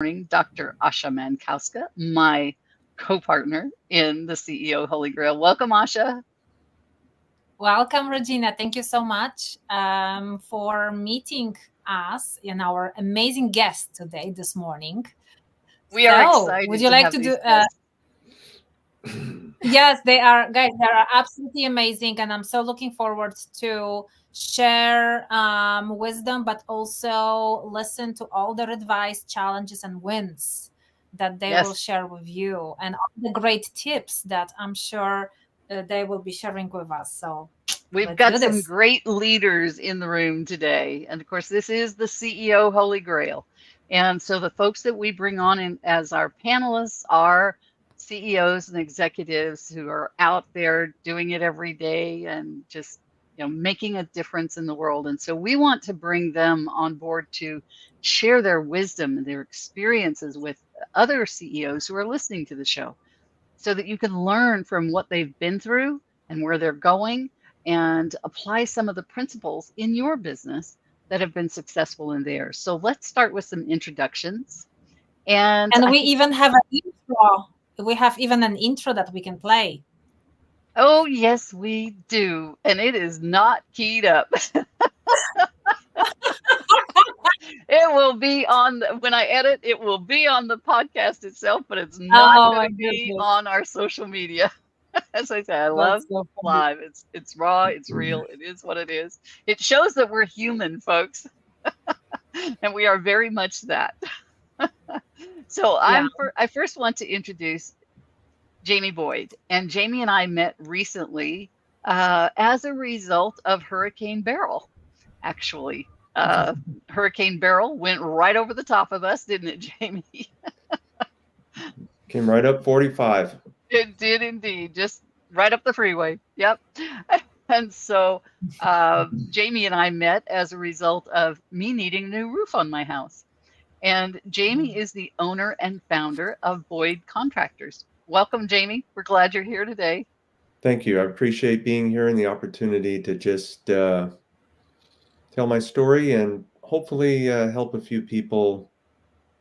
morning Dr. Asha Mankowska, my co-partner in the CEO Holy Grail. Welcome, Asha. Welcome, Regina. Thank you so much for meeting us and our amazing guest today, this morning. We are So, would excited you to like have to do? these guests. Yes, they are, guys. They are absolutely amazing, and I'm so looking forward to share wisdom, but also listen to all their advice, challenges, and wins that they will Yes, share with you, and all the great tips that I'm sure they will be sharing with us. So, we've let's got do some this. great leaders in the room today. And of course, this is the CEO Holy Grail. And so the folks that we bring on as our panelists are CEOs and executives who are out there doing it every day and just making a difference in the world. And so we want to bring them on board to share their wisdom and their experiences with other CEOs who are listening to the show so that you can learn from what they've been through and where they're going and apply some of the principles in your business that have been successful in theirs. So let's start with some introductions. And And I we think, even have an intro. We have even an intro that we can play. oh, yes, we do. And it is not keyed up. It will be on, when I edit, it will be on the podcast itself, but it's not Oh going my to be goodness, on our social media. As I say, I love that's so funny. live. It's raw, it's real, it is what it is. It shows that we're human, folks, and we are very much that. So Yeah, I first want to introduce Jamie Boyd, and Jamie and I met recently as a result of Hurricane Beryl. Actually, Hurricane Beryl went right over the top of us, didn't it, Jamie? Came right up 45. It did indeed, just right up the freeway. Yep. And so Jamie and I met as a result of me needing a new roof on my house. And Jamie is the owner and founder of Boyd Contractors. Welcome, Jamie. We're glad you're here today. Thank you. I appreciate being here and the opportunity to just tell my story and hopefully help a few people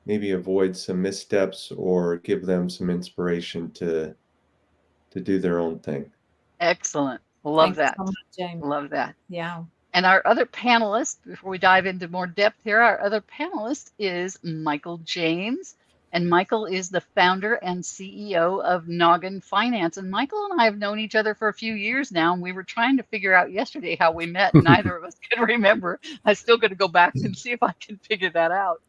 maybe avoid some missteps or give them some inspiration to do their own thing. Excellent. Love thank you so that. much, Jamie. Love that. Yeah. And our other panelist, before we dive into more depth here, our other panelist is Michael James. And Michael is the founder and CEO of Noggin Finance. And Michael and I have known each other for a few years now, and we were trying to figure out yesterday how we met. Neither of us can remember. I still got to go back and see if I can figure that out.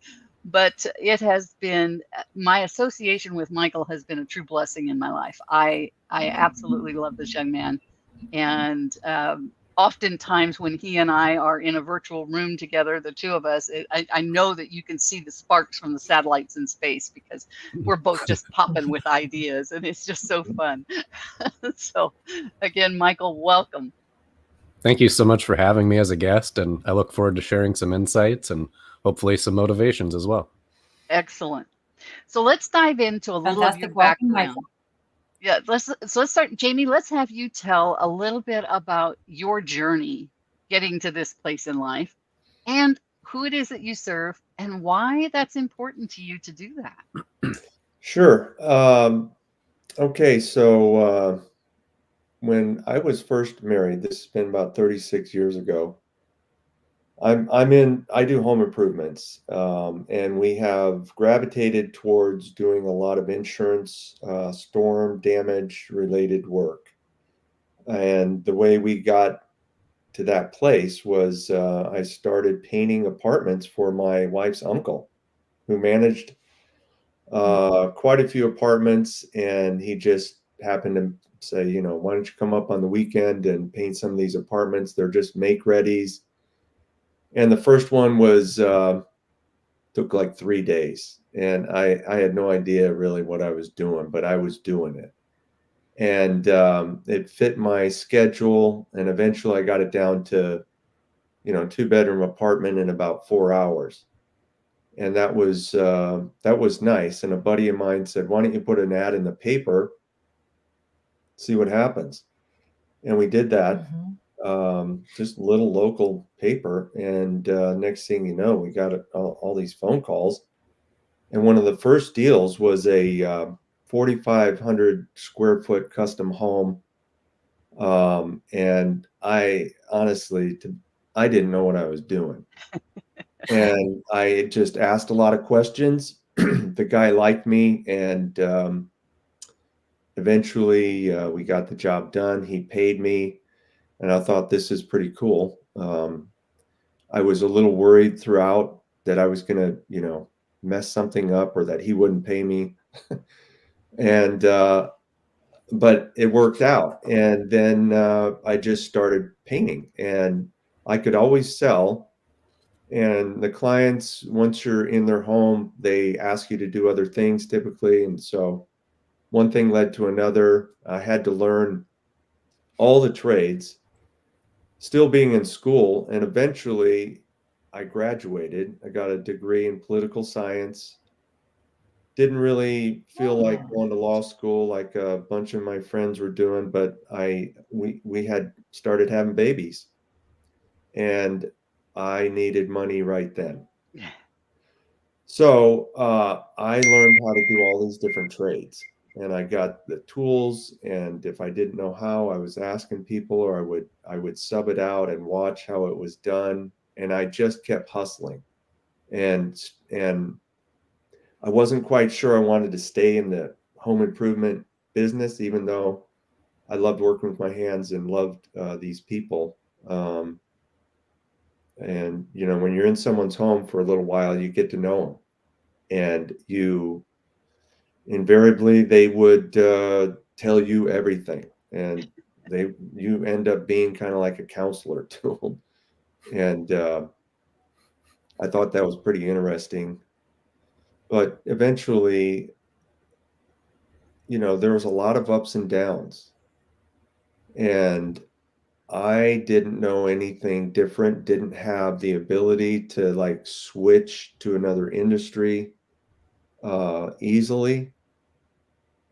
But it has been my association with Michael has been a true blessing in my life. I absolutely love this young man, and oftentimes when he and I are in a virtual room together, the two of us, I know that you can see the sparks from the satellites in space because we're both just popping with ideas, and it's just so fun. So, again, Michael, welcome. Thank you so much for having me as a guest, and I look forward to sharing some insights and hopefully some motivations as well. Excellent. So let's dive into a little of your Fantastic. Welcome, background. Michael. Yeah, let's start. Jamie, let's have you tell a little bit about your journey getting to this place in life and who it is that you serve and why that's important to you to do that. Sure. Okay, so when I was first married, this has been about 36 years ago. I do home improvements, and we have gravitated towards doing a lot of insurance, storm damage related work. And the way we got to that place was I started painting apartments for my wife's uncle, who managed quite a few apartments, and he just happened to say, why don't you come up on the weekend and paint some of these apartments? They're just make readies. And the first one was took like 3 days, and I had no idea really what I was doing, but I was doing it, and it fit my schedule. And eventually, I got it down to 2-bedroom apartment in about 4 hours, and that was nice. And a buddy of mine said, "Why don't you put an ad in the paper, see what happens?" And we did that. Just a little local paper, and next thing you know, we got all these phone calls, And one of the first deals was a 4,500 square foot custom home. And I honestly, I didn't know what I was doing. And I just asked a lot of questions. The guy liked me, and eventually we got the job done. He paid me, and I thought, this is pretty cool. I was a little worried throughout that I was going to, mess something up or that he wouldn't pay me. And but it worked out. And then I just started painting, and I could always sell. And the clients, once you're in their home, they ask you to do other things typically. And so one thing led to another. I had to learn all the trades, still being in school. And eventually I graduated. I got a degree in political science. Didn't really feel like going to law school like a bunch of my friends were doing, but we had started having babies, and I needed money right then. So I learned how to do all these different trades, and I got the tools. And if I didn't know how, I was asking people, or I would sub it out and watch how it was done. And I just kept hustling, and I wasn't quite sure I wanted to stay in the home improvement business, even though I loved working with my hands and loved these people. And when you're in someone's home for a little while, you get to know them, and you invariably they would tell you everything, and you end up being kind of like a counselor to them. And I thought that was pretty interesting. But eventually, there was a lot of ups and downs, and I didn't know anything different, didn't have the ability to like switch to another industry easily.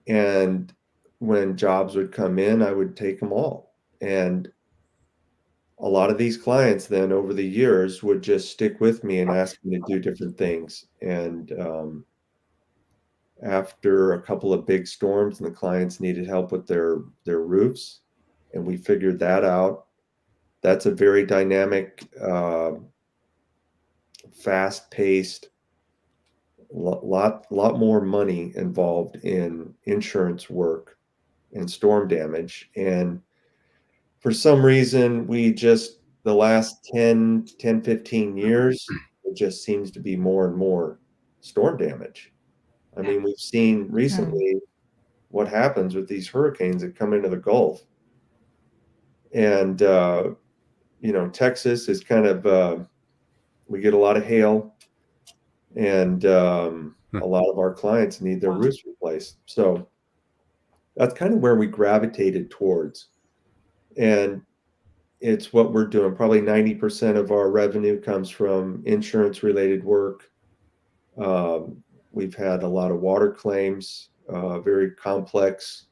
And when jobs would come in, I would take them all. And a lot of these clients then over the years would just stick with me and ask me to do different things. And after a couple of big storms, and the clients needed help with their roofs, and we figured that out. That's a very dynamic, fast-paced, lot more money involved in insurance work and storm damage. And for some reason, the last 15 years, it just seems to be more and more storm damage. I mean, we've seen recently what happens with these hurricanes that come into the Gulf. And, Texas is kind of, we get a lot of hail, and a lot of our clients need their roofs replaced. So that's kind of where we gravitated towards. And it's what we're doing. Probably 90% of our revenue comes from insurance related work. We've had a lot of water claims, very complex.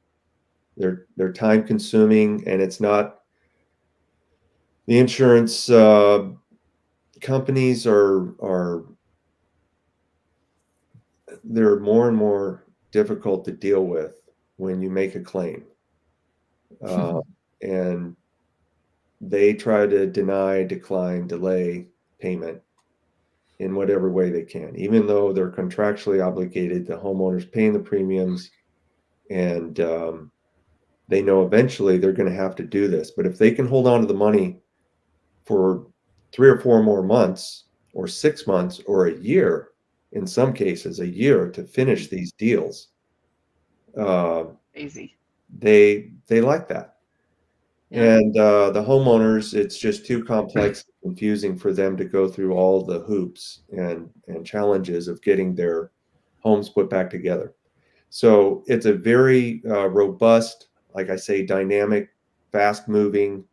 They're time consuming, and it's not the insurance companies are they're more and more difficult to deal with when you make a claim. And they try to deny, decline, delay payment in whatever way they can, even though they're contractually obligated, the homeowners paying the premiums, and they know eventually they're going to have to do this. But if they can hold on to the money for 3 or 4 more months, or 6 months, or a year, in some cases a year, to finish these deals, Easy. they like that. And the homeowners, it's just too complex and confusing for them to go through all the hoops and challenges of getting their homes put back together. So it's a very robust, like I say, dynamic, fast moving,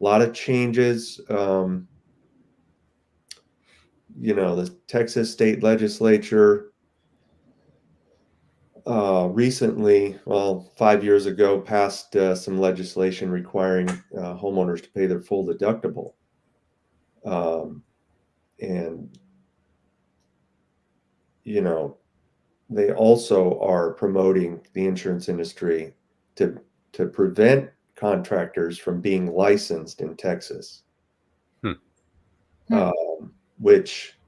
a lot of changes. The Texas state legislature recently, 5 years ago, passed some legislation requiring homeowners to pay their full deductible. And they also are promoting the insurance industry to prevent contractors from being licensed in Texas, which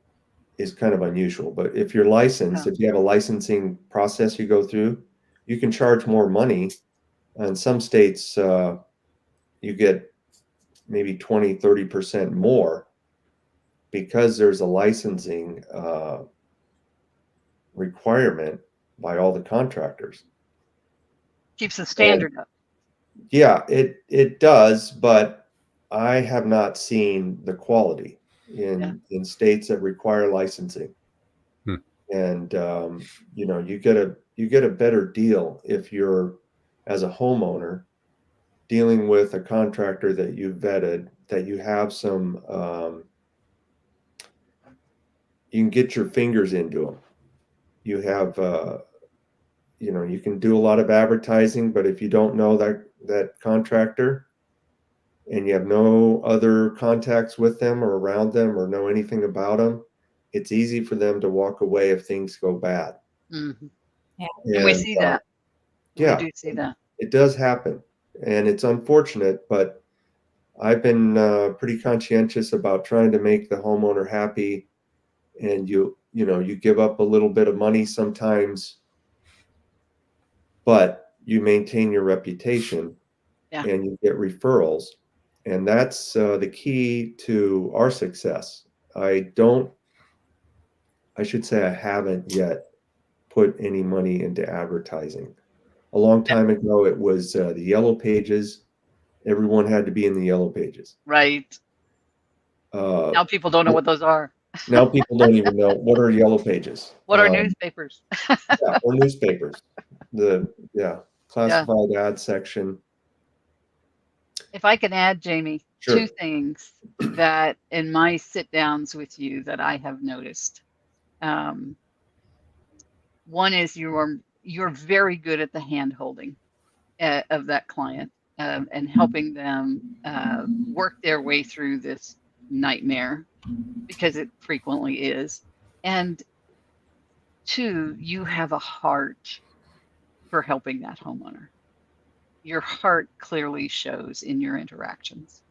is kind of unusual. But if you're licensed, if you have a licensing process you go through, you can charge more money. In some states, you get maybe 20, 30% more because there's a licensing requirement by all the contractors. Keeps the standard up. Yeah, it does, but I have not seen the quality in states that require licensing. And you get a better deal if you're, as a homeowner, dealing with a contractor that you vetted, that you have some you can get your fingers into them. You have you can do a lot of advertising, but if you don't know that contractor and you have no other contacts with them or around them or know anything about them, it's easy for them to walk away if things go bad. Mm-hmm. Yeah. And we see that. Yeah, we do see that. It does happen, and it's unfortunate, but I've been pretty conscientious about trying to make the homeowner happy, and you give up a little bit of money sometimes, but you maintain your reputation, and you get referrals, and that's the key to our success. I should say I haven't yet put any money into advertising. A long time ago, it was the Yellow Pages. Everyone had to be in the Yellow Pages. Right. Now people don't know what those are. Now people don't even know what are Yellow Pages. What are newspapers? Or newspapers. Classified ad section. If I can add, Jamie, Sure. 2 things that in my sit downs with you that I have noticed. One is you're very good at the hand holding of that client and helping them work their way through this nightmare, because it frequently is. And 2, you have a heart for helping that homeowner. Your heart clearly shows in your interactions.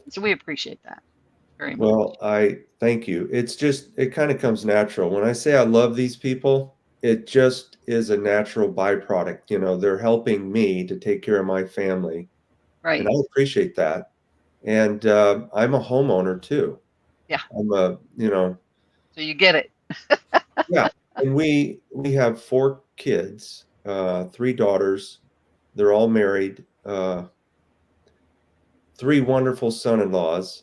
So we appreciate that very much. Well, I thank you. It kind of comes natural. When I say I love these people, it just is a natural byproduct. They're helping me to take care of my family. Right. And I appreciate that. And I'm a homeowner too. Yeah. I'm So you get it. Yeah. And we have 4 kids, 3 daughters. They're all married. 3 wonderful son-in-laws.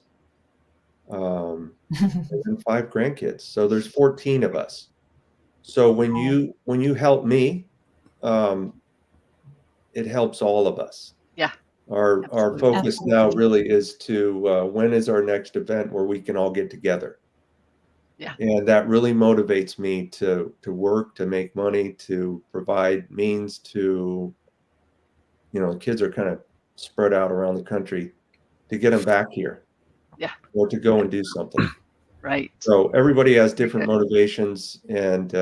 And 5 grandkids. So there's 14 of us. So when you help me, it helps all of us. Yeah. Our focus now really is to when is our next event where we can all get together. Yeah. And that really motivates me to work, to make money, to provide means to, kids are kind of spread out around the country, to get them back here. Yeah. Or to go and do something. Right. So everybody has different motivations, and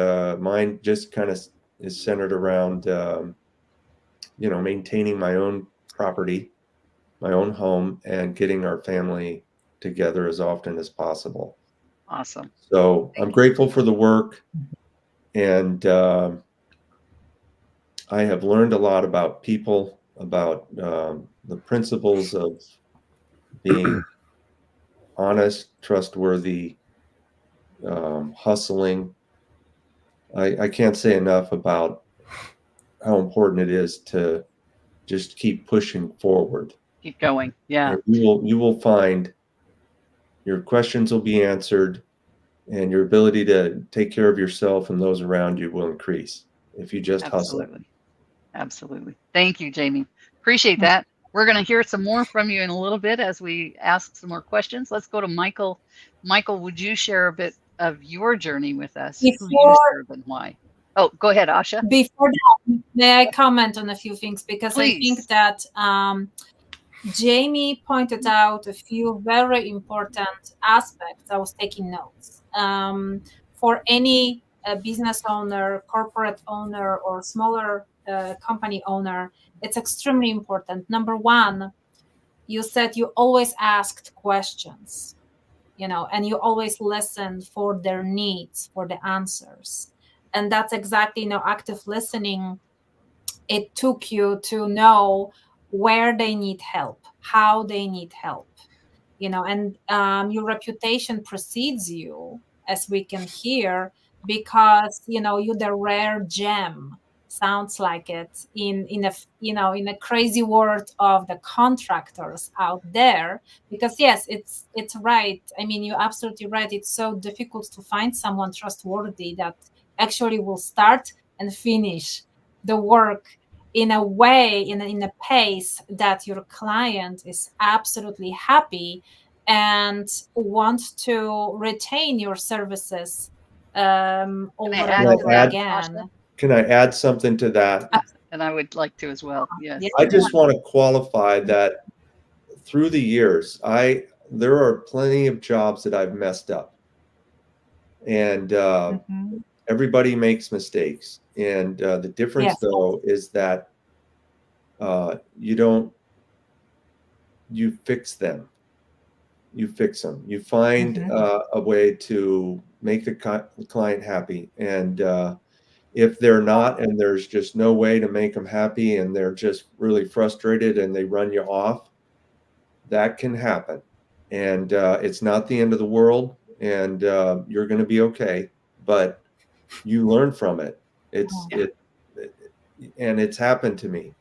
mine just kind of is centered around, maintaining my own property, my own home, and getting our family together as often as possible. Awesome. So I'm grateful for the work, and I have learned a lot about people, about the principles of being honest, trustworthy, hustling. I can't say enough about how important it is to just keep pushing forward. Keep going. Yeah. And you will find your questions will be answered, and your ability to take care of yourself and those around you will increase if you just hustle. Absolutely. Thank you, Jamie. Appreciate that. We're going to hear some more from you in a little bit as we ask some more questions. Let's go to Michael. Michael, would you share a bit of your journey with us? Who you serve and why? Oh, go ahead, Asha. Before that, may I comment on a few things? Because Please. I think that Jamie pointed out a few very important aspects. I was taking notes. For any a business owner, corporate owner, or smaller company owner, it's extremely important. Number one, you said you always asked questions, and you always listen for their needs, for the answers. And that's exactly, active listening. It took you to know where they need help, how they need help, and your reputation precedes you, as we can hear, because you're the rare gem, sounds like it, in a crazy world of the contractors out there. Because yes, it's right. I mean, you're absolutely right. It's so difficult to find someone trustworthy that actually will start and finish the work in a way, in a pace that your client is absolutely happy and want to retain your services over and add to over that, again. Masha? Can I add something to that? And I would like to as well. Yes. Yeah. I just want to qualify that through the years, there are plenty of jobs that I've messed up, and Mhm. everybody makes mistakes. And the difference, Yes. though, is that you fix them. You fix them. You find Mhm. a way to make the client happy. And if they're not, and there's just no way to make them happy, and they're just really frustrated and they run you off, that can happen. And it's not the end of the world, and you're going to be okay. But you learn from it. Yeah. And it's happened to me,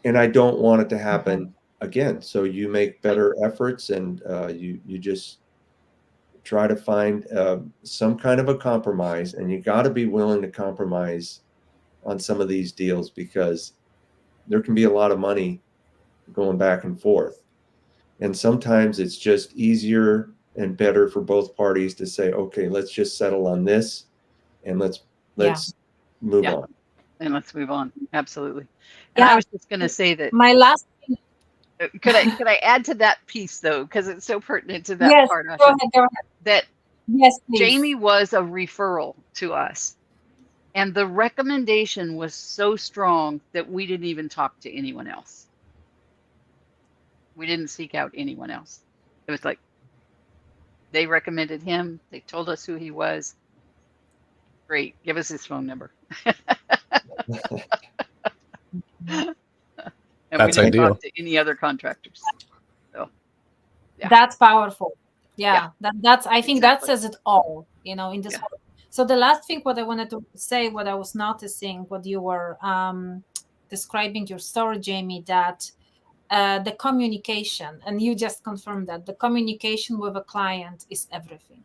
and I don't want it to happen Mhm. again. So you make better efforts, and you just try to find some kind of a compromise, and you got to be willing to compromise on some of these deals, because there can be a lot of money going back and forth. And sometimes it's just easier and better for both parties to say, okay, let's just settle on this, and let's Yeah. move Yeah. on. And let's move on. Absolutely. And I Yeah. was just going to say that My last thing. could I add to that piece though, because it's so pertinent to that Yes. part, Go Asha, ahead. Go ahead. that Yes, please. Jamie was a referral to us. And the recommendation was so strong that we didn't even talk to anyone else. We didn't seek out anyone else. It was like they recommended him. They told us who he was. Great. Give us his phone number. And That's we didn't ideal. talk to any other contractors. So yeah. That's powerful. Yeah. That's I think that Exactly. says it all, in this Yeah. world. So the last thing what I wanted to say, what I was noticing, what you were describing your story, Jamie, that the communication, and you just confirmed that the communication with a client is everything,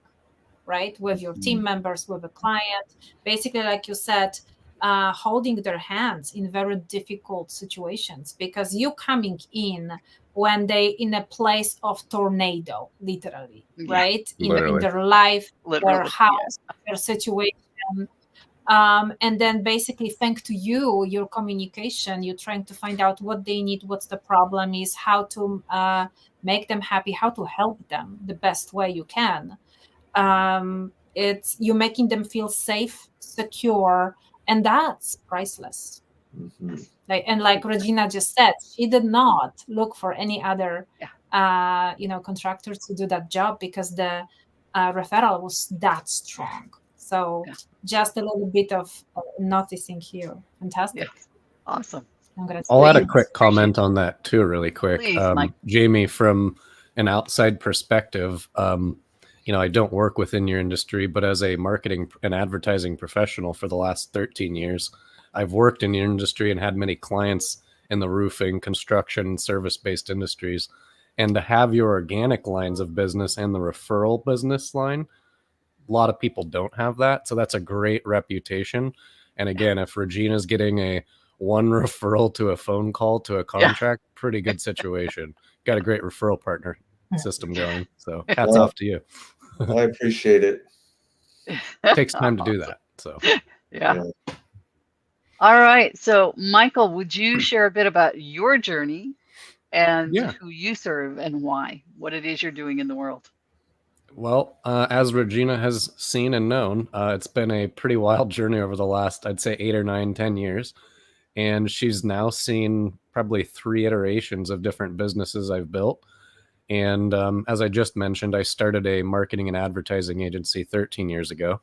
right? With your team members, with a client, basically, like you said, holding their hands in very difficult situations, because you coming in when they in a place of tornado, literally, Yeah. right? In Literally. their life, their Literally. house, their situation. And then basically, thanks to you, your communication, you're trying to find out what they need, what's the problem is, how to make them happy, how to help them the best way you can. It's you making them feel safe, secure, and that's priceless. Mhm. Like Regina just said, she did not look for any other contractors to do that job, because the referral was that strong. So Yeah. just a little bit of noticing here. Fantastic. Yeah. Awesome. I'll add a Congratulations. quick comment on that too, really quick. Please, Mike. Jamie, from an outside perspective, I don't work within your industry, but as a marketing and advertising professional for the last 13 years, I've worked in your industry and had many clients in the roofing, construction, service-based industries. And to have your organic lines of business and the referral business line, a lot of people don't have that. So that's a great reputation. And again, if Regina's getting a one referral to a phone call to a contract, pretty good situation. Got a great referral partner system going. So hats Well, off to you. I appreciate it. Takes time to do that. So Yeah. All right. So, Michael, would you share a bit about your journey and Yeah. who you serve and why, what it is you're doing in the world? Well, as Regina has seen and known, it's been a pretty wild journey over the last, I'd say, 8 or 9, 10 years. And she's now seen probably 3 iterations of different businesses I've built. And as I just mentioned, I started a marketing and advertising agency 13 years ago.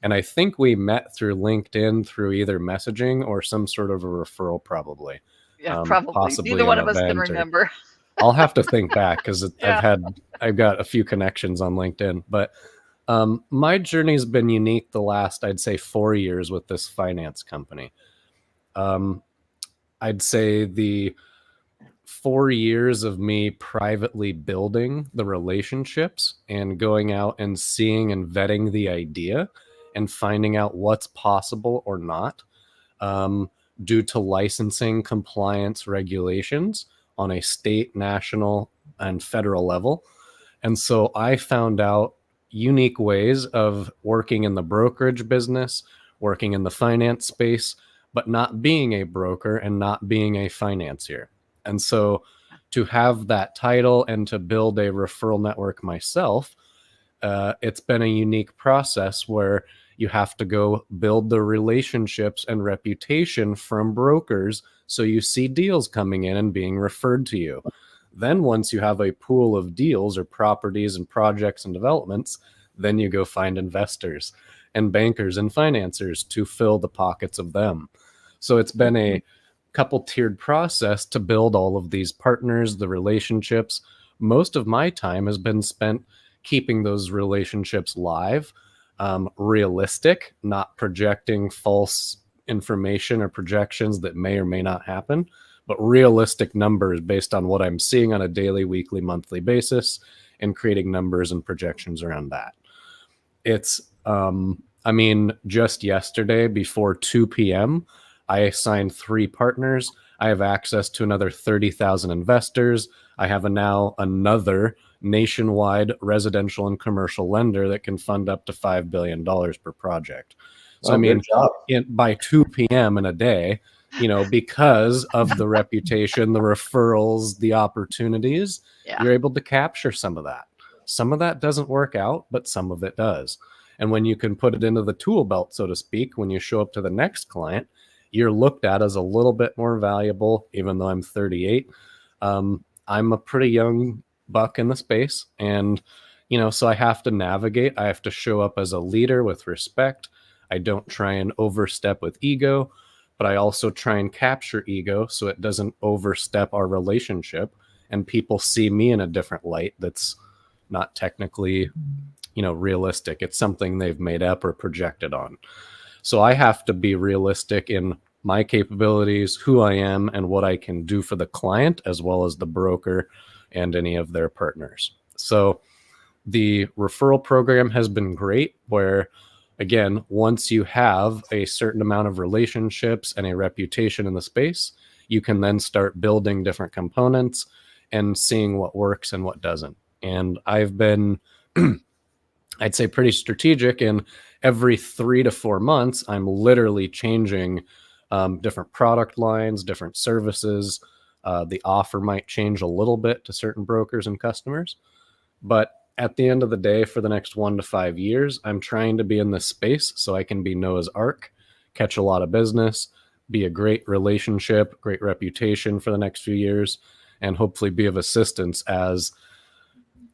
And I think we met through LinkedIn through either messaging or some sort of a referral, probably. Yeah, probably. Possibly Neither one an of us can event, or remember. I'll have to think back because Yeah. I've got a few connections on LinkedIn. But my journey's been unique the last, I'd say, 4 years with this finance company. I'd say the 4 years of me privately building the relationships and going out and seeing and vetting the idea and finding out what's possible or not, due to licensing compliance regulations on a state, national, and federal level. And so I found out unique ways of working in the brokerage business, working in the finance space, but not being a broker and not being a financier. And so to have that title and to build a referral network myself, it's been a unique process where you have to go build the relationships and reputation from brokers so you see deals coming in and being referred to you. Then once you have a pool of deals or properties and projects and developments, then you go find investors and bankers and financiers to fill the pockets of them. So it's been a couple tiered process to build all of these partners, the relationships. Most of my time has been spent keeping those relationships live, realistic, not projecting false information or projections that may or may not happen, but realistic numbers based on what I'm seeing on a daily, weekly, monthly basis, and creating numbers and projections around that. It's, just yesterday before 2 p.m., I signed 3 partners. I have access to another 30,000 investors. I have now another nationwide residential and commercial lender that can fund up to $5 billion per project. So, good job. by 2 p.m. in a day, because of the reputation, the referrals, the opportunities, you're able to capture some of that. Some of that doesn't work out, but some of it does. And when you can put it into the tool belt, so to speak, when you show up to the next client, you're looked at as a little bit more valuable, even though I'm 38. I'm a pretty young buck in the space. And, so I have to navigate. I have to show up as a leader with respect. I don't try and overstep with ego, but I also try and capture ego so it doesn't overstep our relationship and people see me in a different light that's not technically, realistic. It's something they've made up or projected on. So I have to be realistic in my capabilities, who I am, and what I can do for the client, as well as the broker and any of their partners. So the referral program has been great, where, again, once you have a certain amount of relationships and a reputation in the space, you can then start building different components and seeing what works and what doesn't. And I've been, I'd say, pretty strategic in every 3 to 4 months, I'm literally changing different product lines, different services. The offer might change a little bit to certain brokers and customers. But at the end of the day, for the next 1 to 5 years, I'm trying to be in this space so I can be Noah's Ark, catch a lot of business, be a great relationship, great reputation for the next few years, and hopefully be of assistance as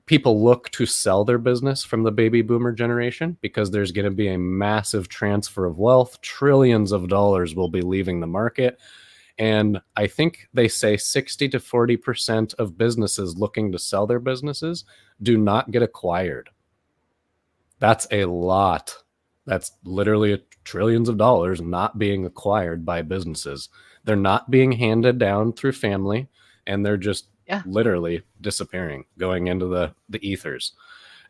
people look to sell their business from the baby boomer generation, because there's going to be a massive transfer of wealth. Trillions of dollars will be leaving the market. And I think they say 60 to 40% of businesses looking to sell their businesses do not get acquired. That's a lot. That's literally trillions of dollars not being acquired by businesses. They're not being handed down through family, and they're just literally disappearing, going into the ethers.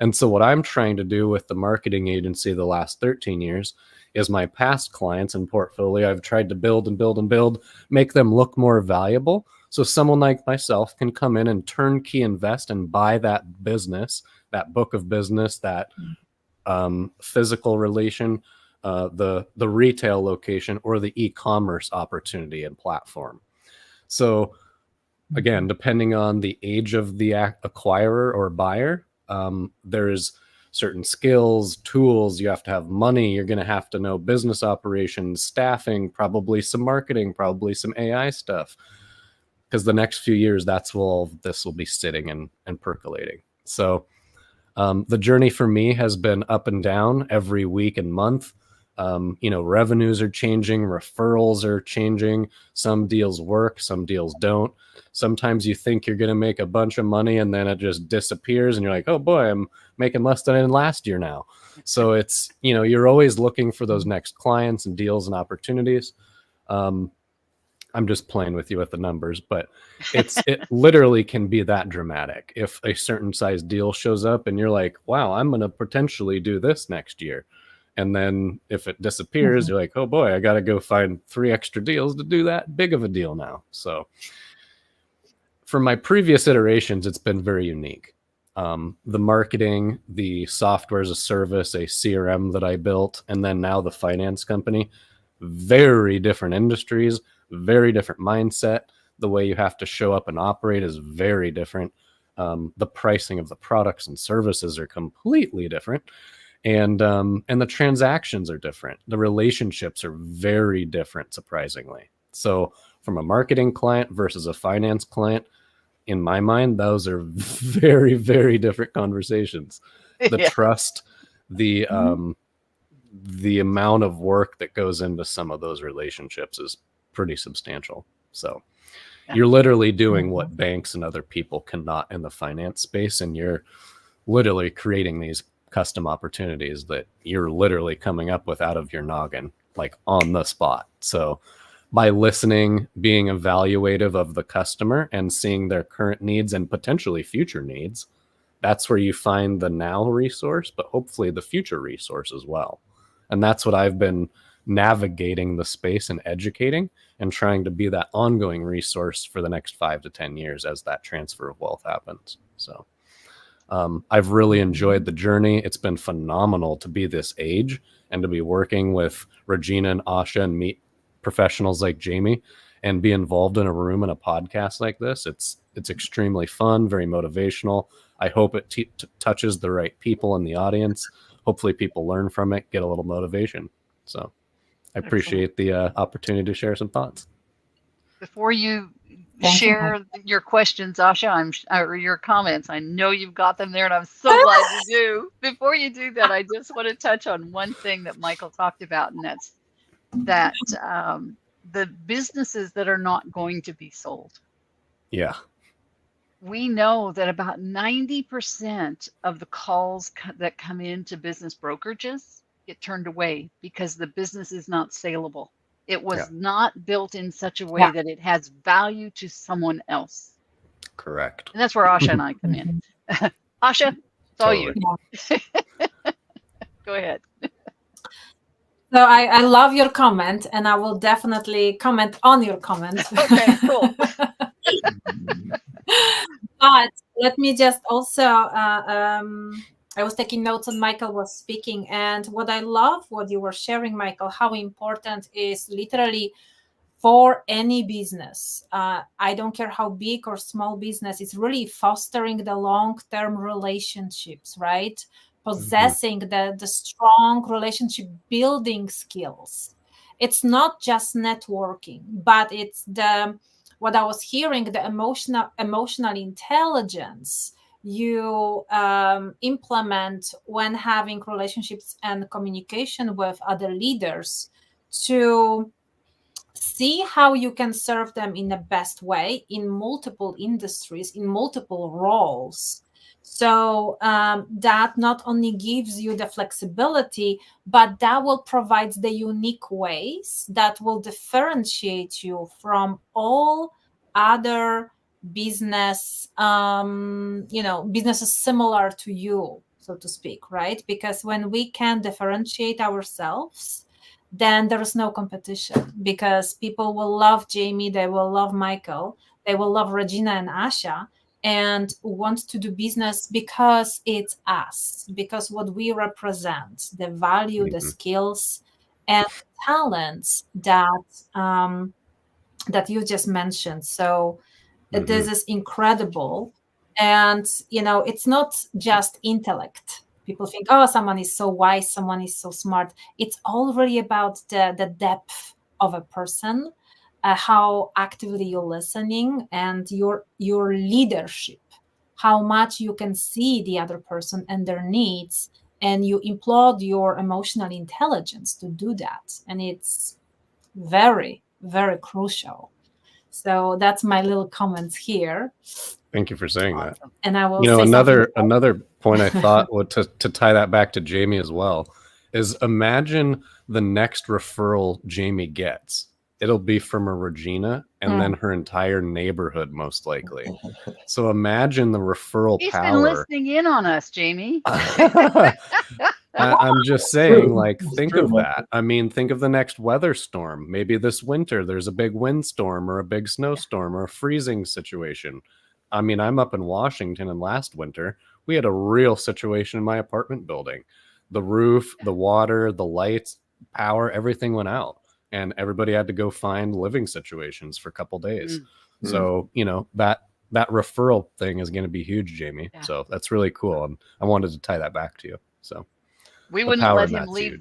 And so what I'm trying to do with the marketing agency the last 13 years is my past clients and portfolio, I've tried to build and build and build, make them look more valuable. So someone like myself can come in and turnkey invest and buy that business, that book of business, that physical relation, the retail location, or the e-commerce opportunity and platform. So again, depending on the age of the acquirer or buyer, There's certain skills, tools, you have to have money, you're going to have to know business operations, staffing, probably some marketing, probably some AI stuff. Because the next few years, that's where all this will be sitting and percolating. So the journey for me has been up and down every week and month. Revenues are changing, referrals are changing. Some deals work, some deals don't. Sometimes you think you're going to make a bunch of money and then it just disappears and you're like, oh boy, I'm making less than I did last year now. So it's, you're always looking for those next clients and deals and opportunities. I'm just playing with you with the numbers, but it literally can be that dramatic. If a certain size deal shows up and you're like, wow, I'm going to potentially do this next year. And then if it disappears, you're like, oh boy, I got to go find 3 extra deals to do that big of a deal now. So for my previous iterations, it's been very unique. The marketing, the software as a service, a CRM that I built, and then now the finance company, very different industries, very different mindset. The way you have to show up and operate is very different. The pricing of the products and services are completely different. And the transactions are different. The relationships are very different, surprisingly. So from a marketing client versus a finance client, in my mind, those are very, very different conversations. The trust, the amount of work that goes into some of those relationships is pretty substantial. So you're literally doing what banks and other people cannot in the finance space, and you're literally creating these custom opportunities that you're literally coming up with out of your noggin, like on the spot. So by listening, being evaluative of the customer and seeing their current needs and potentially future needs, that's where you find the now resource, but hopefully the future resource as well. And that's what I've been navigating the space and educating and trying to be that ongoing resource for the next 5 to 10 years as that transfer of wealth happens. So I've really enjoyed the journey. It's been phenomenal to be this age and to be working with Regina and Asha and meet professionals like Jamie and be involved in a room in a podcast like this. It's extremely fun, very motivational. I hope it touches the right people in the audience. Hopefully people learn from it, get a little motivation. So I appreciate the opportunity to share some thoughts. Before you share your questions, Asha, or your comments, I know you've got them there, and I'm so glad you do. Before you do that, I just want to touch on one thing that Michael talked about, and that's that the businesses that are not going to be sold. Yeah. We know that about 90% of the calls that come into business brokerages get turned away because the business is not saleable. It was not built in such a way that it has value to someone else. Correct. And that's where Asha and I come in. Asha, it's all you. Go ahead. So I love your comment, and I will definitely comment on your comment. Okay, cool. But let me just also, I was taking notes when Michael was speaking, and what I love, what you were sharing, Michael, how important is literally for any business. I don't care how big or small business, it's really fostering the long-term relationships, right? Possessing the strong relationship building skills. It's not just networking, but it's what I was hearing, the emotional intelligence you implement when having relationships and communication with other leaders to see how you can serve them in the best way in multiple industries, in multiple roles. So that not only gives you the flexibility, but that will provide the unique ways that will differentiate you from all other businesses similar to you, so to speak, right? Because when we can differentiate ourselves, then there is no competition, because people will love Jamie, they will love Michael, they will love Regina and Asha, and want to do business because it's us, because what we represent, the value, the skills, and talents that you just mentioned. So this is incredible. And it's not just intellect. People think, oh, someone is so wise, someone is so smart. It's already about the depth of a person, how actively you're listening, and your leadership, how much you can see the other person and their needs, and you employ your emotional intelligence to do that. And it's very, very crucial. So that's my little comments here. Thank you for saying that. And I will say another point I thought to tie that back to Jamie as well is, imagine the next referral Jamie gets. It'll be from a Regina, and then her entire neighborhood, most likely. So imagine the referral He's power. He's been listening in on us, Jamie. I'm just saying, like, think of that. I mean, think of the next weather storm. Maybe this winter there's a big windstorm or a big snowstorm or a freezing situation. I mean, I'm up in Washington, and last winter we had a real situation in my apartment building. The roof, the water, the lights, power, everything went out, and everybody had to go find living situations for a couple days. So, that referral thing is going to be huge, Jamie. Yeah. So that's really cool. And I wanted to tie that back to you. So we wouldn't let him leave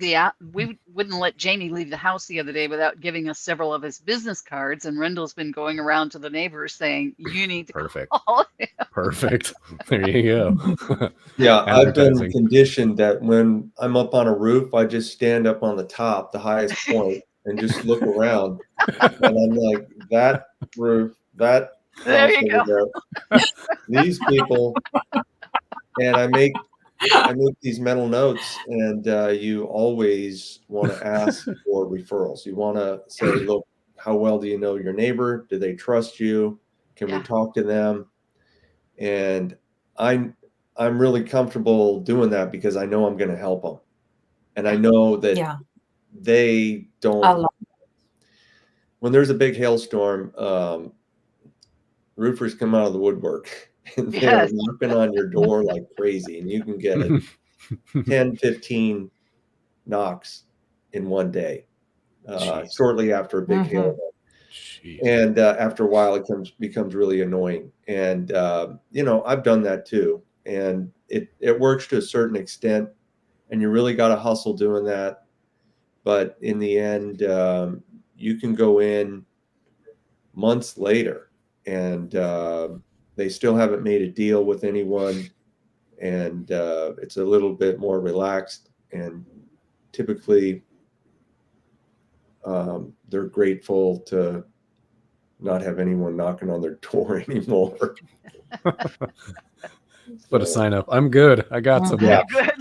we wouldn't let Jamie leave the house the other day without giving us several of his business cards. And Rendell's been going around to the neighbors saying, you need to call him. Perfect. There you go. Yeah, I've been conditioned that when I'm up on a roof, I just stand up on the top, the highest point, and just look around. And I'm like, that roof, that there you go. There, these people, and I make these mental notes, and you always want to ask for referrals. You want to say, look, how well do you know your neighbor? Do they trust you? Can we talk to them? And I'm really comfortable doing that because I know I'm going to help them. And I know that they don't. When there's a big hailstorm, roofers come out of the woodwork. And they're knocking on your door like crazy, and you can get 10, 15 knocks in one day, shortly after a big hail event. And after a while, it becomes really annoying. And I've done that too, and it works to a certain extent, and you really got to hustle doing that. But in the end, you can go in months later, and they still haven't made a deal with anyone, and it's a little bit more relaxed, and typically they're grateful to not have anyone knocking on their door anymore. Put a sign up. I'm good. I got some. Yeah, good.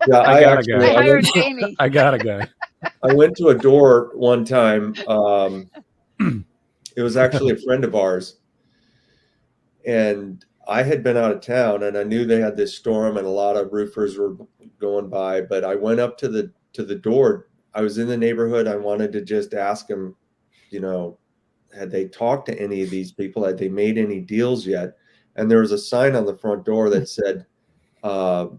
Yeah, I got a guy. I hired Jamie. I got a guy. I went to a door one time. It was actually a friend of ours. And I had been out of town, and I knew they had this storm, and a lot of roofers were going by. But I went up to the door. I was in the neighborhood. I wanted to just ask them, had they talked to any of these people? Had they made any deals yet? And there was a sign on the front door that said, "No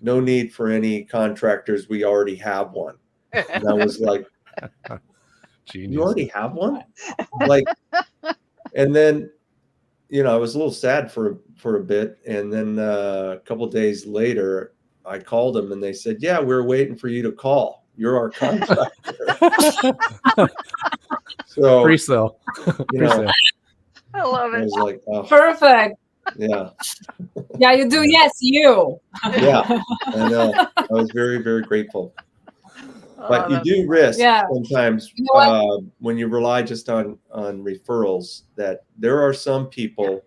need for any contractors. We already have one." And I was like, Genius. "You already have one?" Like, and then. I was a little sad for a bit, and then a couple of days later, I called them, and they said, "Yeah, we're waiting for you to call. You're our contractor." So pre-sale. I love it. I was like, oh, perfect. Yeah. Yeah, you do. Yes, you. Yeah, I know. I was very, very grateful. But you do risk sometimes when you rely just on referrals that there are some people,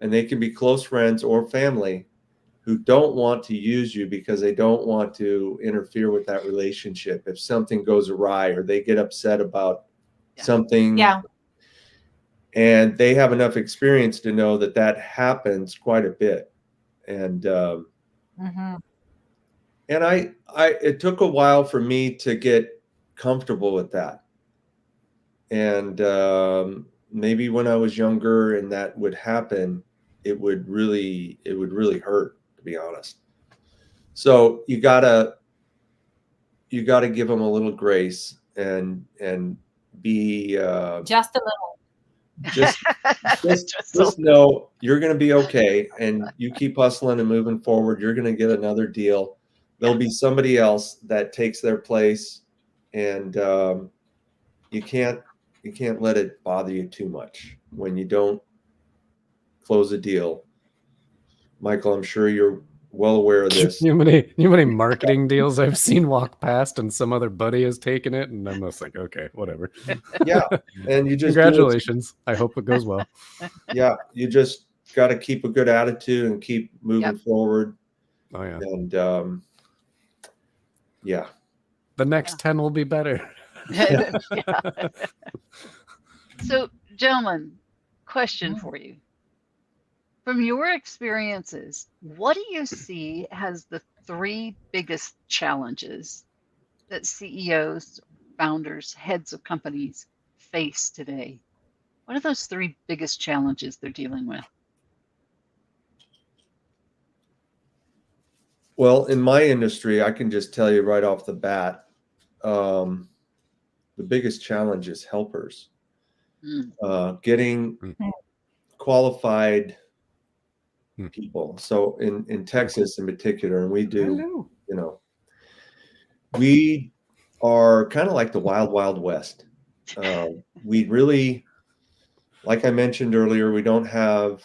and they can be close friends or family, who don't want to use you because they don't want to interfere with that relationship. If something goes awry or they get upset about something, and they have enough experience to know that happens quite a bit. And and it took a while for me to get comfortable with that. And maybe when I was younger and that would happen, it would really hurt, to be honest. So you gotta give them a little grace and be just a little. just know you're going to be okay, and you keep hustling and moving forward. You're going to get another deal. There'll be somebody else that takes their place, and you can't let it bother you too much when you don't close a deal. Michael, I'm sure you're well aware of this. You know how many marketing deals I've seen walk past, and some other buddy has taken it, and I'm just like, okay, whatever. Yeah, and you just congratulations. I hope it goes well. Yeah, you just got to keep a good attitude and keep moving forward. Oh yeah, and yeah, the next 10 will be better. So, gentlemen, question for you. From your experiences, what do you see as the 3 biggest challenges that CEOs, founders, heads of companies face today? What are those 3 biggest challenges they're dealing with? Well, in my industry, I can just tell you right off the bat, the biggest challenge is helpers. Getting qualified people. So in Texas in particular, and we do, we are kind of like the wild, wild west. We really, like I mentioned earlier, we don't have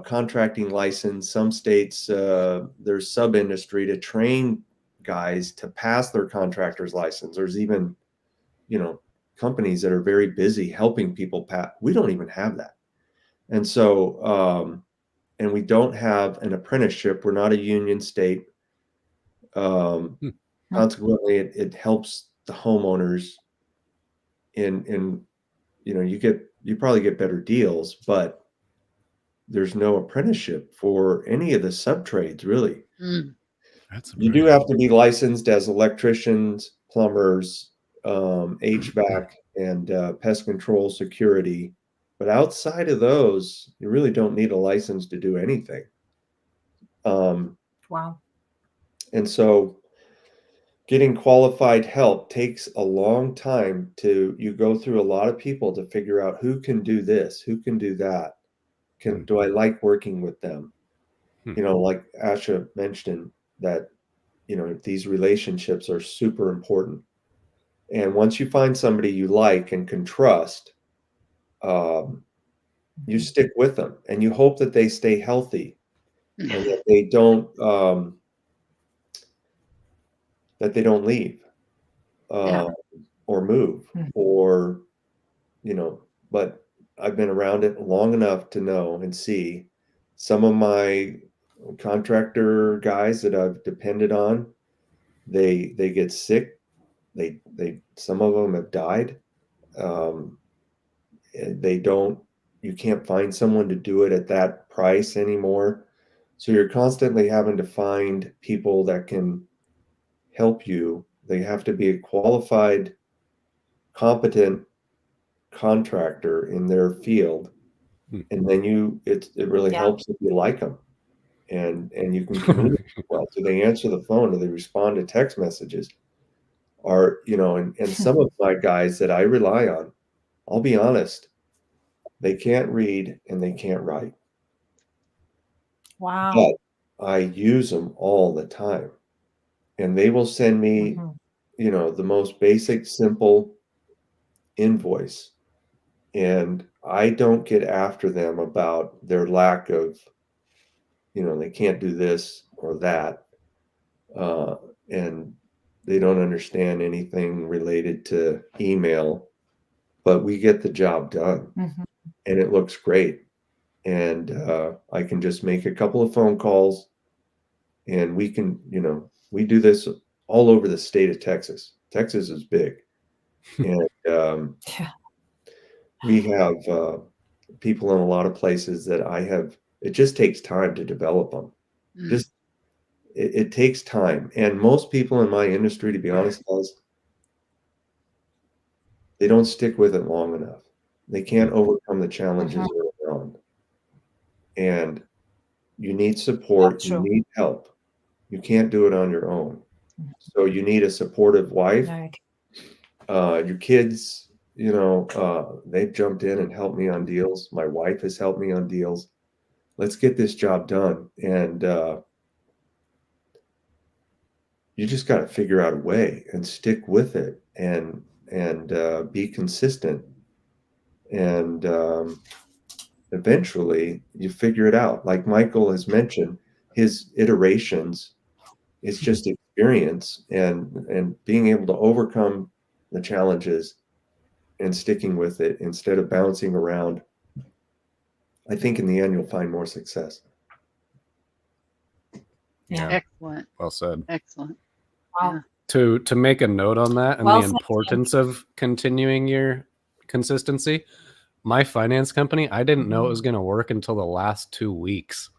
contracting license. Some states, there's sub-industry to train guys to pass their contractor's license. There's even, companies that are very busy helping people pass. We don't even have that. And so, and we don't have an apprenticeship. We're not a union state. Consequently, it helps the homeowners in you probably get better deals, but there's no apprenticeship for any of the sub trades, really. You do have to be licensed as electricians, plumbers, HVAC, and pest control, security. But outside of those, you really don't need a license to do anything. Wow. And so getting qualified help takes a long time. You go through a lot of people to figure out who can do this, who can do that. Do I like working with them? Like Asha mentioned, that these relationships are super important. And once you find somebody you like and can trust, you stick with them, and you hope that they stay healthy and that they don't leave or move or but I've been around it long enough to know and see some of my contractor guys that I've depended on, they get sick. Some of them have died. You can't find someone to do it at that price anymore. So you're constantly having to find people that can help you. They have to be a qualified, competent contractor in their field. And then it really helps if you like them and you can communicate well. Do they answer the phone? Do they respond to text messages? And some of my guys that I rely on, I'll be honest, they can't read and they can't write. Wow. But I use them all the time. And they will send me, the most basic, simple invoice. And I don't get after them about their lack of, they can't do this or that. And they don't understand anything related to email, but we get the job done and it looks great. And I can just make a couple of phone calls and we can, we do this all over the state of Texas. Texas is big. And we have people in a lot of places that it just takes time to develop them. It takes time. And most people in my industry, to be honest, they don't stick with it long enough. They can't overcome the challenges early on. And you need support. You need help. You can't do it on your own. So you need a supportive wife. Your kids, they've jumped in and helped me on deals. My wife has helped me on deals. Let's get this job done. And you just got to figure out a way and stick with it and be consistent. And eventually you figure it out. Like Michael has mentioned, his iterations is just experience and being able to overcome the challenges and sticking with it instead of bouncing around. I think in the end you'll find more success. Yeah. Excellent. Well said. Excellent. Wow. Yeah. To make a note on that and Well the said, importance of continuing your consistency, my finance company, I didn't know it was going to work until the last 2 weeks.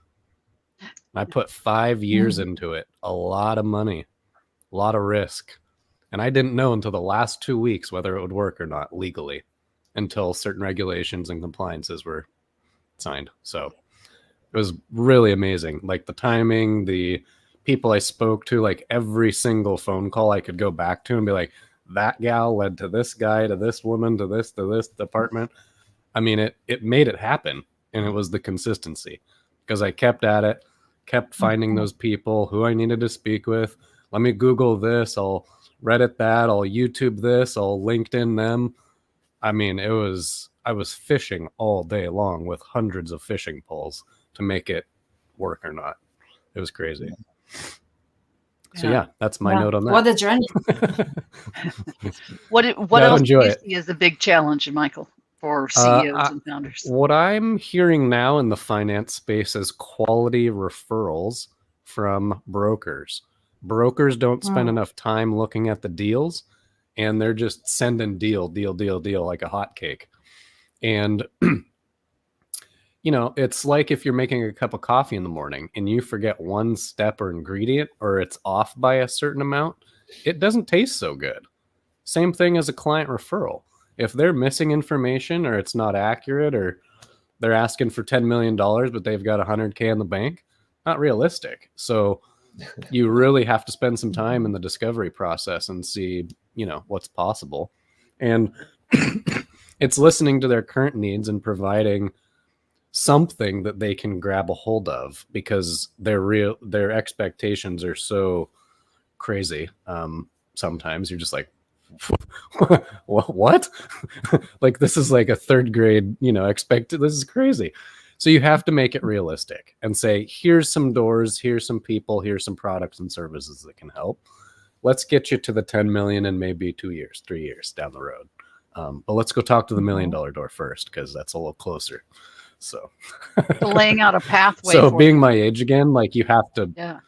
I put 5 years into it, a lot of money, a lot of risk. And I didn't know until the last 2 weeks whether it would work or not legally until certain regulations and compliances were signed. So it was really amazing. Like the timing, the people I spoke to, like every single phone call I could go back to and be like, that gal led to this guy, to this woman, to this department. I mean, it made it happen. And it was the consistency because I kept at it, kept finding those people who I needed to speak with. Let me Google this. I'll Reddit that. I'll YouTube this. I'll LinkedIn them. I mean, I was fishing all day long with hundreds of fishing poles to make it work or not. It was crazy. So yeah, that's my note on that. What a journey. What Yeah, else do enjoy you it. see as a big challenge, Michael, for CEOs and founders? What I'm hearing now in the finance space is quality referrals from brokers. Brokers don't spend enough time looking at the deals, and they're just sending deal like a hotcake. And it's like if you're making a cup of coffee in the morning and you forget one step or ingredient, or it's off by a certain amount, it doesn't taste so good. Same thing as a client referral. If they're missing information or it's not accurate or they're asking for $10 million, but they've got $100K in the bank, not realistic. So you really have to spend some time in the discovery process and see, what's possible. And it's listening to their current needs and providing something that they can grab a hold of because their expectations are so crazy. Sometimes you're just like, what? Like this is like a third grade, expected. This is crazy. So you have to make it realistic and say, here's some doors, here's some people, here's some products and services that can help. Let's get you to the 10 million in maybe 2 years, 3 years down the road. But let's go talk to the $1 million door first because that's a little closer. So laying out a pathway. So being my age again, like you have to.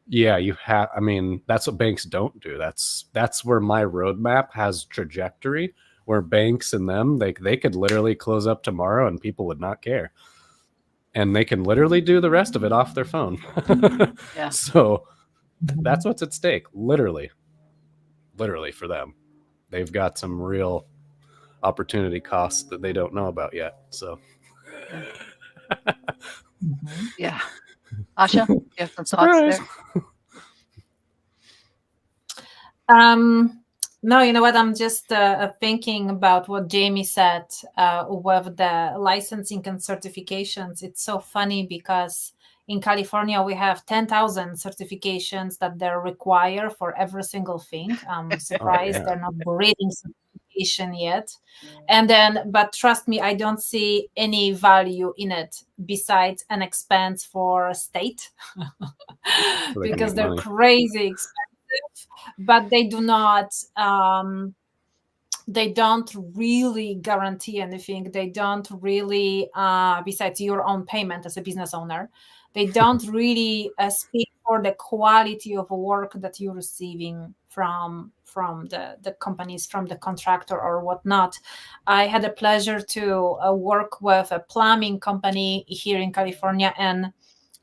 Yeah, you have. I mean, that's what banks don't do. That's where my roadmap has trajectory. Where banks and them, they could literally close up tomorrow and people would not care, and they can literally do the rest of it off their phone. Yeah. So that's what's at stake. Literally for them, they've got some real opportunity costs that they don't know about yet. So. Yeah. Asha, you have some thoughts there? No, you know what? I'm just thinking about what Jamie said with the licensing and certifications. It's so funny because in California, we have 10,000 certifications that they require for every single thing. I'm surprised they're not breeding certification yet. And then, but trust me, I don't see any value in it besides an expense for state because they're crazy expensive. But they do not they don't really guarantee anything. They don't really besides your own payment as a business owner, they don't really speak for the quality of work that you're receiving from the companies, from the contractor or whatnot. I had a pleasure to work with a plumbing company here in California, and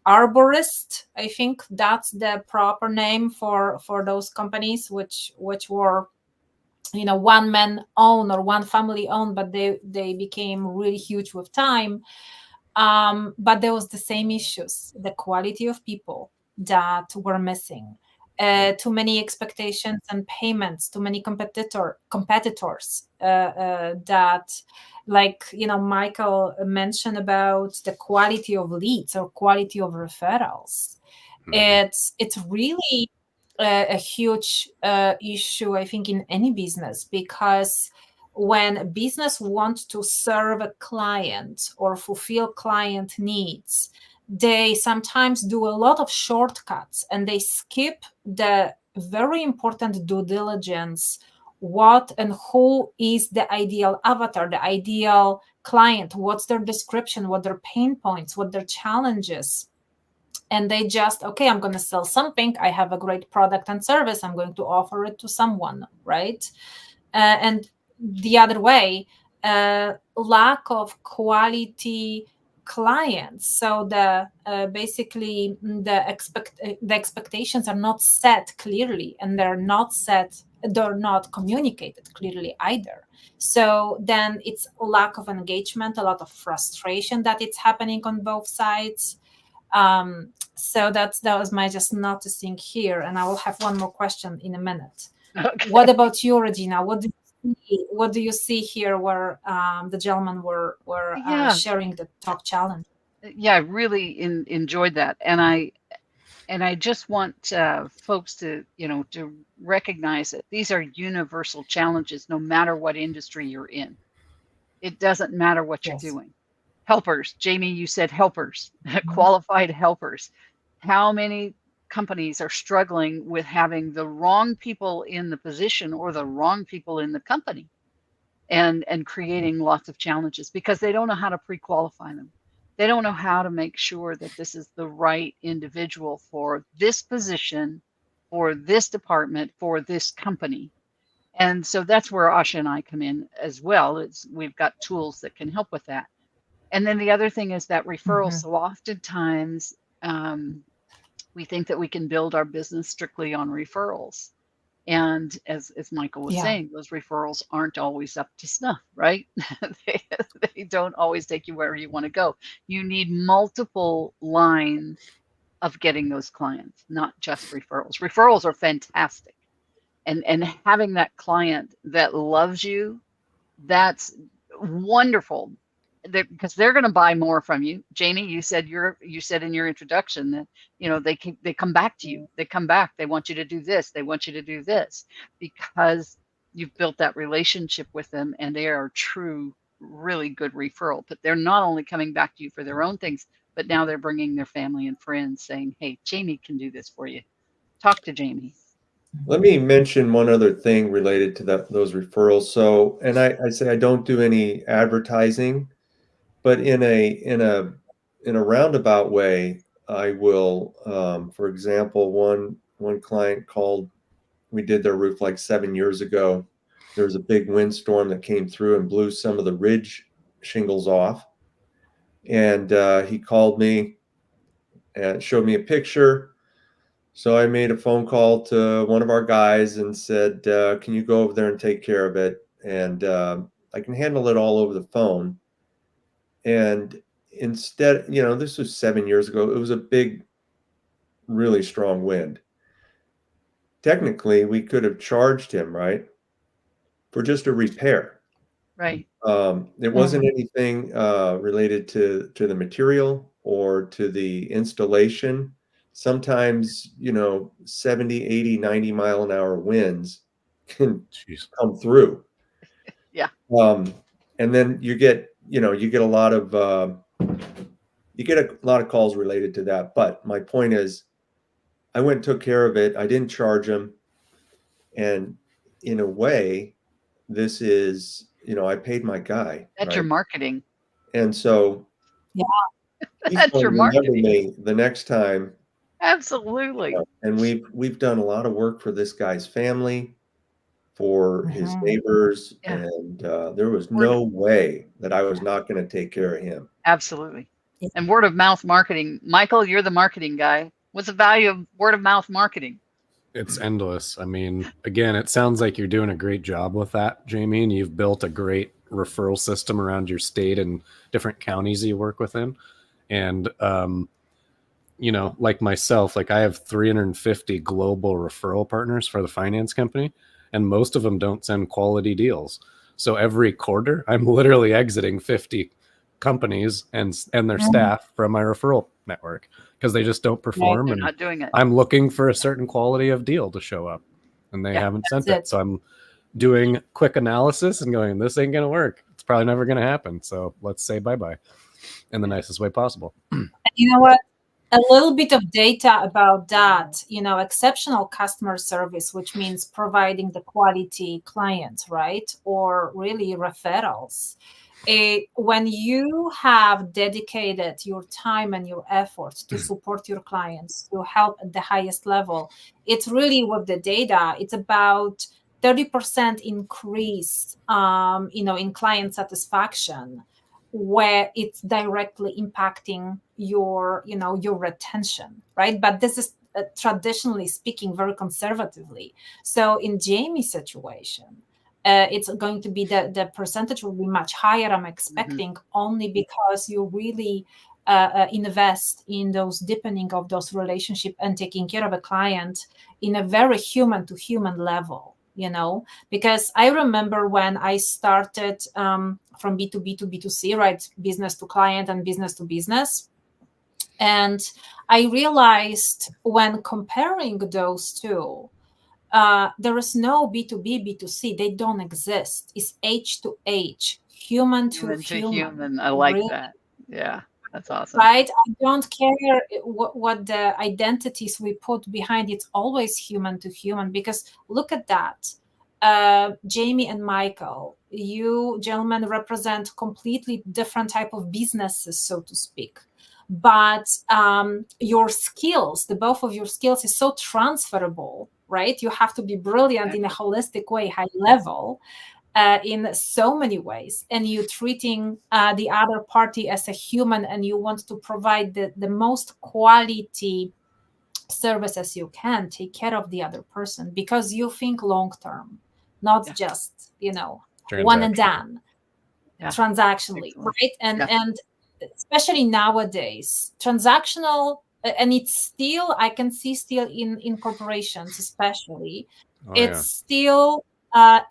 arborist, I think that's the proper name for those companies, which were one man owned or one family owned, but they became really huge with time. But there was the same issues, the quality of people that were missing. too many expectations and payments, too many competitors that, like, Michael mentioned about the quality of leads or quality of referrals. It's really a huge issue, I think, in any business, because when business wants to serve a client or fulfill client needs, they sometimes do a lot of shortcuts and they skip the very important due diligence. What and who is the ideal avatar, the ideal client? What's their description? What their pain points? What their challenges? And they just, okay, I'm going to sell something. I have a great product and service. I'm going to offer it to someone, right? And the other way, lack of quality clients. So basically the expectations are not set clearly, and they're not communicated clearly either. So then it's lack of engagement, a lot of frustration that it's happening on both sides. So that was my just noticing here, and I will have one more question in a minute. Okay. What about you, Regina? What do you see here where the gentlemen were sharing the top challenge? Yeah, I really enjoyed that, and I just want folks to to recognize that these are universal challenges, no matter what industry you're in. It doesn't matter what you're doing. Helpers, Jamie, you said helpers, qualified helpers. How many companies are struggling with having the wrong people in the position or the wrong people in the company, and creating lots of challenges because they don't know how to pre-qualify them. They don't know how to make sure that this is the right individual for this position, for this department, for this company. And so that's where Asha and I come in as well. We've got tools that can help with that. And then the other thing is that referrals. So oftentimes we think that we can build our business strictly on referrals. And as Michael was saying, those referrals aren't always up to snuff, right? they don't always take you where you want to go. You need multiple lines of getting those clients, not just referrals. Referrals are fantastic. And having that client that loves you, that's wonderful. Because they're going to buy more from you. Jamie, you said in your introduction that they come back to you. They come back. They want you to do this. They want you to do this because you've built that relationship with them, and they are a true, really good referral. But they're not only coming back to you for their own things, but now they're bringing their family and friends, saying, "Hey, Jamie can do this for you. Talk to Jamie." Let me mention one other thing related to those referrals. So, and I say I don't do any advertising. But in a roundabout way, I will. For example, one client called. We did their roof like 7 years ago. There was a big windstorm that came through and blew some of the ridge shingles off. And he called me and showed me a picture. So I made a phone call to one of our guys and said, "Can you go over there and take care of it?" And I can handle it all over the phone. And instead, this was 7 years ago. It was a big, really strong wind. Technically, we could have charged him, right, for just a repair. Right. It wasn't anything related to the material or to the installation. Sometimes, 70, 80, 90 mile an hour winds can come through. Yeah. And then you get a lot of calls related to that. But my point is, I went and took care of it. I didn't charge him. And in a way, this is, I paid my guy. That's your marketing. And so that's your marketing. Me the next time. Absolutely. And we've done a lot of work for this guy's family, for his neighbors, and there was no way that I was not going to take care of him. Absolutely. And word of mouth marketing. Michael, you're the marketing guy. What's the value of word of mouth marketing? It's endless. I mean, again, it sounds like you're doing a great job with that, Jamie, and you've built a great referral system around your state and different counties you work within. And you know, like myself, like I have 350 global referral partners for the finance company, and most of them don't send quality deals. So every quarter, I'm literally exiting 50 companies and their staff from my referral network because they just don't perform. They're And not doing it. I'm looking for a certain quality of deal to show up, and they haven't sent it. So I'm doing quick analysis and going, this ain't going to work. It's probably never going to happen. So let's say bye-bye in the nicest way possible. You know what? A little bit of data about that, you know, exceptional customer service, which means providing the quality clients, right? Or really referrals. When you have dedicated your time and your efforts to support your clients, to help at the highest level, it's really with the data, it's about 30% increase, you know, in client satisfaction, where it's directly impacting your, you know, your retention, right? But this is traditionally speaking very conservatively. So in Jamie's situation, it's going to be the percentage will be much higher, I'm expecting, only because you really invest in those deepening of those relationships and taking care of a client in a very human to human level, you know, because I remember when I started from B2B to B2C, right? Business to client and business to business. And I realized when comparing those two, there is no B2B, B2C. They don't exist. It's H to H, human to human. I like that. Yeah, that's awesome. Right? I don't care what the identities we put behind. It's always human to human, because look at that. Jamie and Michael, you gentlemen represent completely different type of businesses, so to speak. But your skills, the both of your skills is so transferable, right? You have to be brilliant in a holistic way, high level, in so many ways, and you treating the other party as a human, and you want to provide the most quality service as you can, take care of the other person, because you think long term, not just, you know, one and done, transactionally, right? And especially nowadays, transactional, and it's still, I can see still in corporations especially, it's still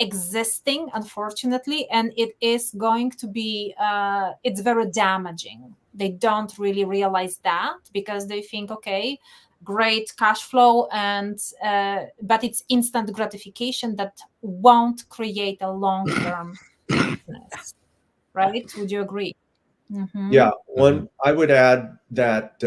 existing, unfortunately, and it is going to be it's very damaging. They don't really realize that, because they think, okay, great cash flow, and but it's instant gratification that won't create a long-term business, right? Would you agree? Yeah, I would add that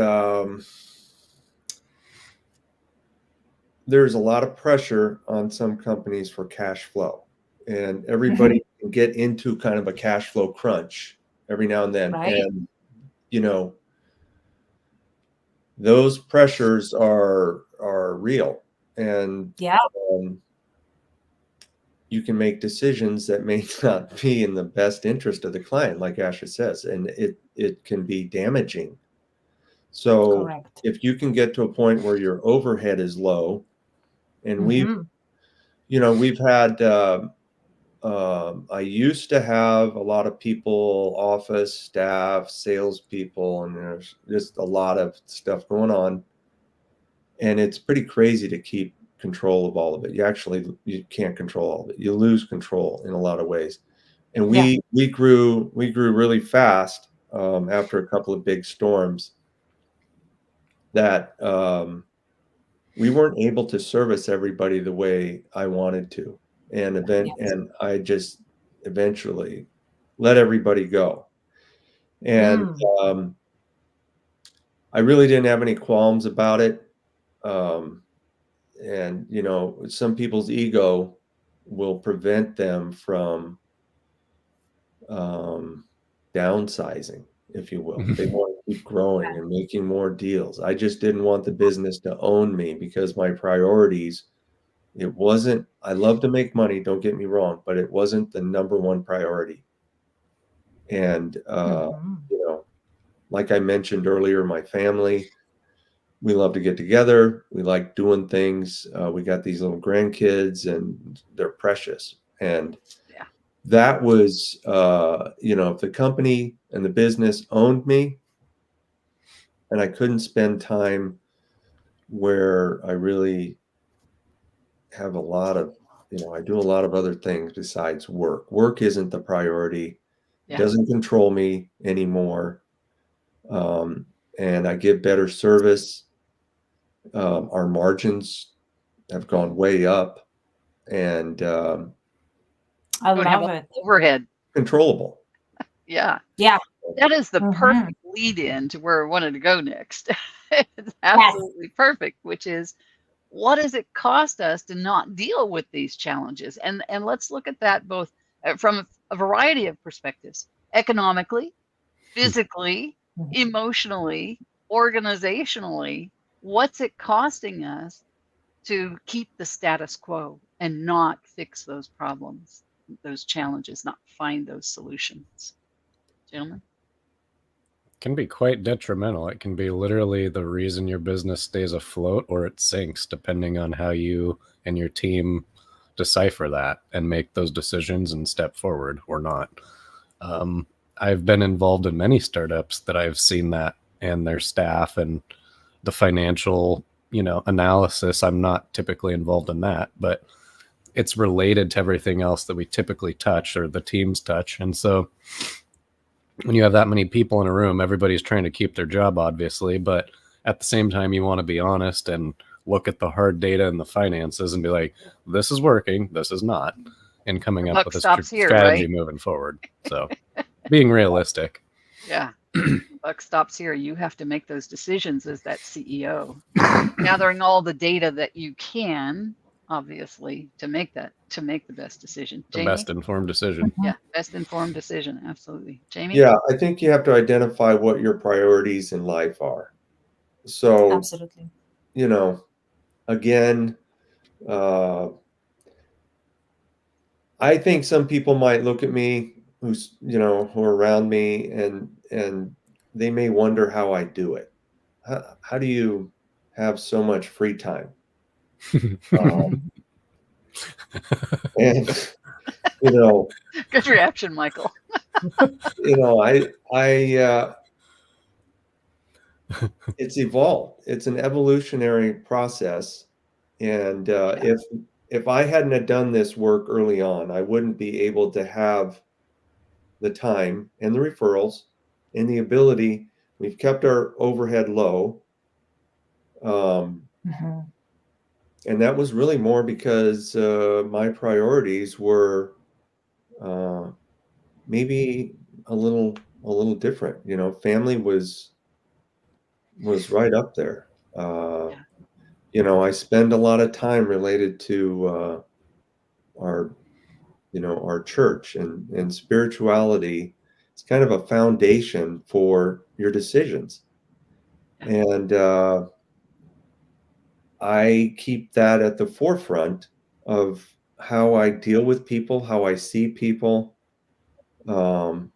there's a lot of pressure on some companies for cash flow, and everybody can get into kind of a cash flow crunch every now and then. Right. And, you know, those pressures are real, and you can make decisions that may not be in the best interest of the client, like Asha says, and it can be damaging. So if you can get to a point where your overhead is low, and we've had, I used to have a lot of people, office staff, salespeople, and there's just a lot of stuff going on. And it's pretty crazy to keep control of all of it. You can't control all of it. You lose control in a lot of ways. And we grew really fast after a couple of big storms, that we weren't able to service everybody the way I wanted to. And I just eventually let everybody go. And I really didn't have any qualms about it. And, you know, some people's ego will prevent them from downsizing, if you will. They want to keep growing and making more deals. I just didn't want the business to own me, because my priorities, it wasn't, I love to make money, don't get me wrong, but it wasn't the number one priority. And, you know, like I mentioned earlier, my family, we love to get together. We like doing things. We got these little grandkids, and they're precious. And that was, you know, if the company and the business owned me, and I couldn't spend time where I really have a lot of, I do a lot of other things besides work. Work isn't the priority. It doesn't control me anymore. And I give better service. Our margins have gone way up, and I Don't have love it. overhead. controllable. Yeah. Yeah. That is the Mhm. perfect lead in to where I wanted to go next. It's absolutely perfect, which is, what does it cost us to not deal with these challenges? And let's look at that both from a variety of perspectives: economically, physically, Mhm. emotionally, organizationally. What's it costing us to keep the status quo and not fix those problems, those challenges, not find those solutions? Gentlemen? Can be quite detrimental. It can be literally the reason your business stays afloat or it sinks, depending on how you and your team decipher that and make those decisions and step forward or not. I've been involved in many startups that I've seen that, and their staff and the financial, analysis. I'm not typically involved in that, but it's related to everything else that we typically touch or the teams touch. And so when you have that many people in a room, everybody's trying to keep their job, obviously, but at the same time, you want to be honest and look at the hard data and the finances and be like, this is working, this is not, and coming The up buck with a stops here, strategy right? moving forward. So being realistic. Yeah. Buck stops here. You have to make those decisions as that CEO, gathering all the data that you can, obviously, to make the best decision. The Jamie? best informed decision. Yeah, best informed decision. Absolutely. Jamie? Yeah, I think you have to identify what your priorities in life are. So, Absolutely. Again, I think some people might look at me who are around me, and they may wonder how I do it. How do you have so much free time? And Good reaction, Michael. it's evolved. It's an evolutionary process, and if I hadn't have done this work early on, I wouldn't be able to have the time and the referrals and the ability. We've kept our overhead low. And that was really more because my priorities were maybe a little different. Family was right up there. I spend a lot of time related to our church, and spirituality. It's kind of a foundation for your decisions. And I keep that at the forefront of how I deal with people, how I see people, all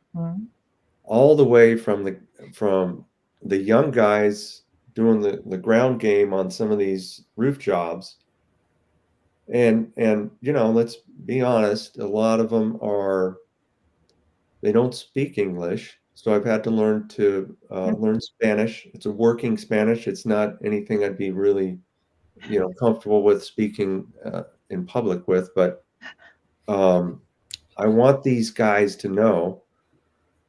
the way from the young guys doing the ground game on some of these roof jobs. And let's be honest, a lot of them they don't speak English. So I've had to learn learn Spanish. It's a working Spanish. It's not anything I'd be really comfortable with speaking in public with, but I want these guys to know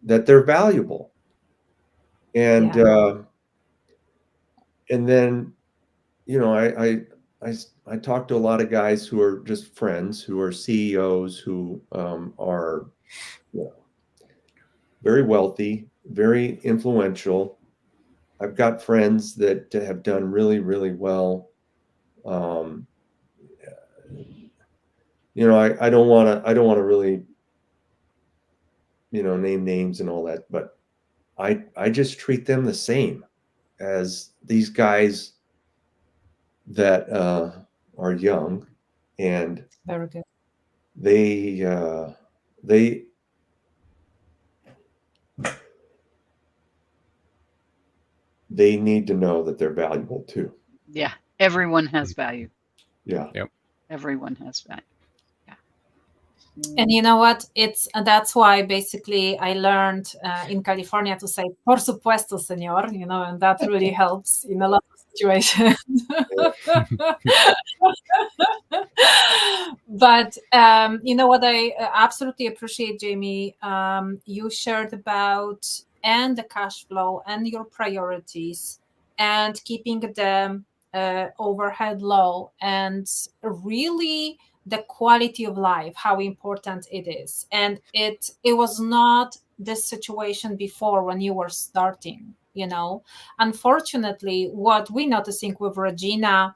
that they're valuable. And and then I talk to a lot of guys who are just friends, who are CEOs, who are very wealthy, very influential. I've got friends that have done really, really well. I don't want to really, name names and all that, but I just treat them the same as these guys that are young, and Very good. they need to know that they're valuable too. Yeah, everyone has value. Yeah. Yep. Everyone has value. Yeah. And you know what? It's that's why basically I learned in California to say "por supuesto, señor," and that really helps in a lot of situations. But you know what I absolutely appreciate, Jamie. You shared about and the cash flow and your priorities and keeping the overhead low and really the quality of life, how important it is. And it was not this situation before when you were starting. Unfortunately, what we noticing with Regina,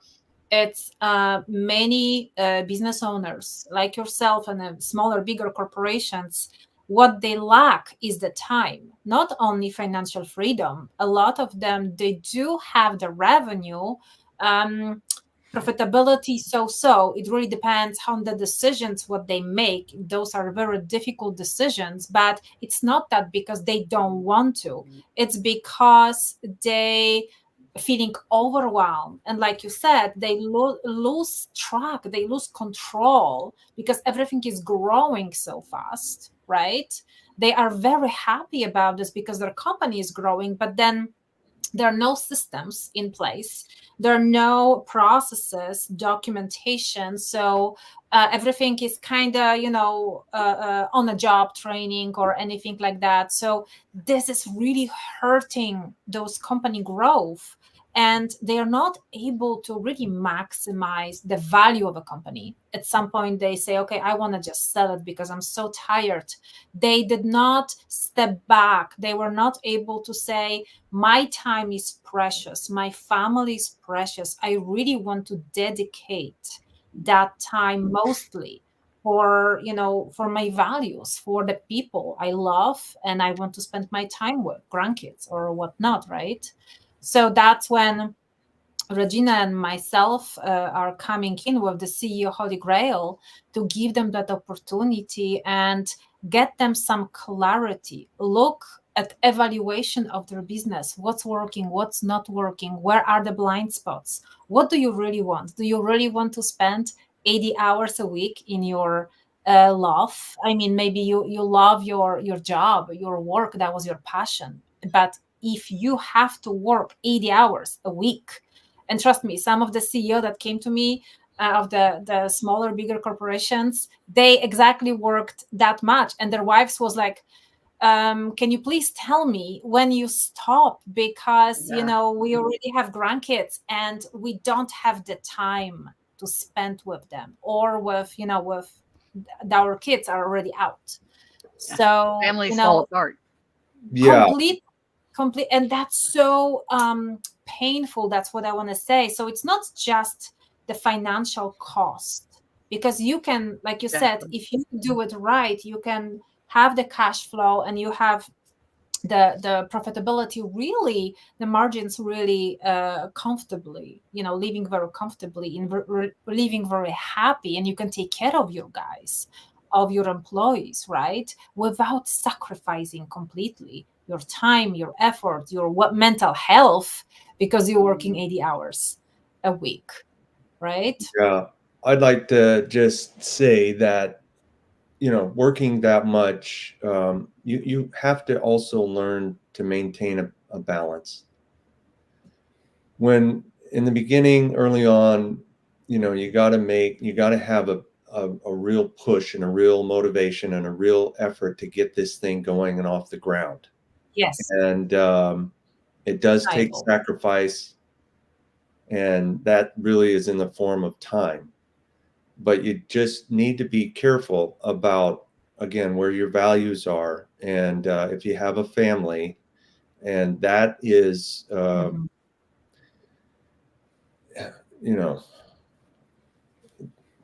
it's many business owners like yourself and smaller, bigger corporations. What they lack is the time, not only financial freedom. A lot of them, they do have the revenue, um, profitability, so it really depends on the decisions what they make. Those are very difficult decisions, but it's not that because they don't want to. It's because they feeling overwhelmed, and like you said, they lose track, they lose control because everything is growing so fast, right? They are very happy about this because their company is growing, but then there are no systems in place, there are no processes, documentation. So everything is kind of on a job training or anything like that. So this is really hurting those company growth, and they are not able to really maximize the value of a company. At some point they say, okay, I want to just sell it because I'm so tired. They did not step back, they were not able to say, my time is precious, my family is precious, I really want to dedicate that time mostly for my values, for the people I love, and I want to spend my time with grandkids or whatnot, right? So that's when Regina and myself are coming in with the CEO Holy Grail to give them that opportunity and get them some clarity. Look at evaluation of their business. What's working, what's not working, where are the blind spots? What do you really want? Do you really want to spend 80 hours a week in your love? I mean, maybe you love your job, your work, that was your passion. But if you have to work 80 hours a week, and trust me, some of the CEO that came to me of the smaller, bigger corporations, they exactly worked that much, and their wives was like, can you please tell me when you stop, because we already have grandkids and we don't have the time to spend with them, or with our kids are already out. Yeah. So Families fall apart. Yeah. complete, and that's so painful. That's what I want to say. So it's not just the financial cost, because you can, like you said, if you do it right, you can have the cash flow and you have the profitability, really the margins really comfortably, living very comfortably, living very happy, and you can take care of your guys, of your employees, right, without sacrificing completely your time, your effort, your mental health, because you're working 80 hours a week, right? Yeah. I'd like to just say that, working that much, you have to also learn to maintain a balance. When in the beginning, early on, you got to have a real push and a real motivation and a real effort to get this thing going and off the ground. Yes. And it does take sacrifice, and that really is in the form of time. But you just need to be careful about, again, where your values are, and if you have a family, and that is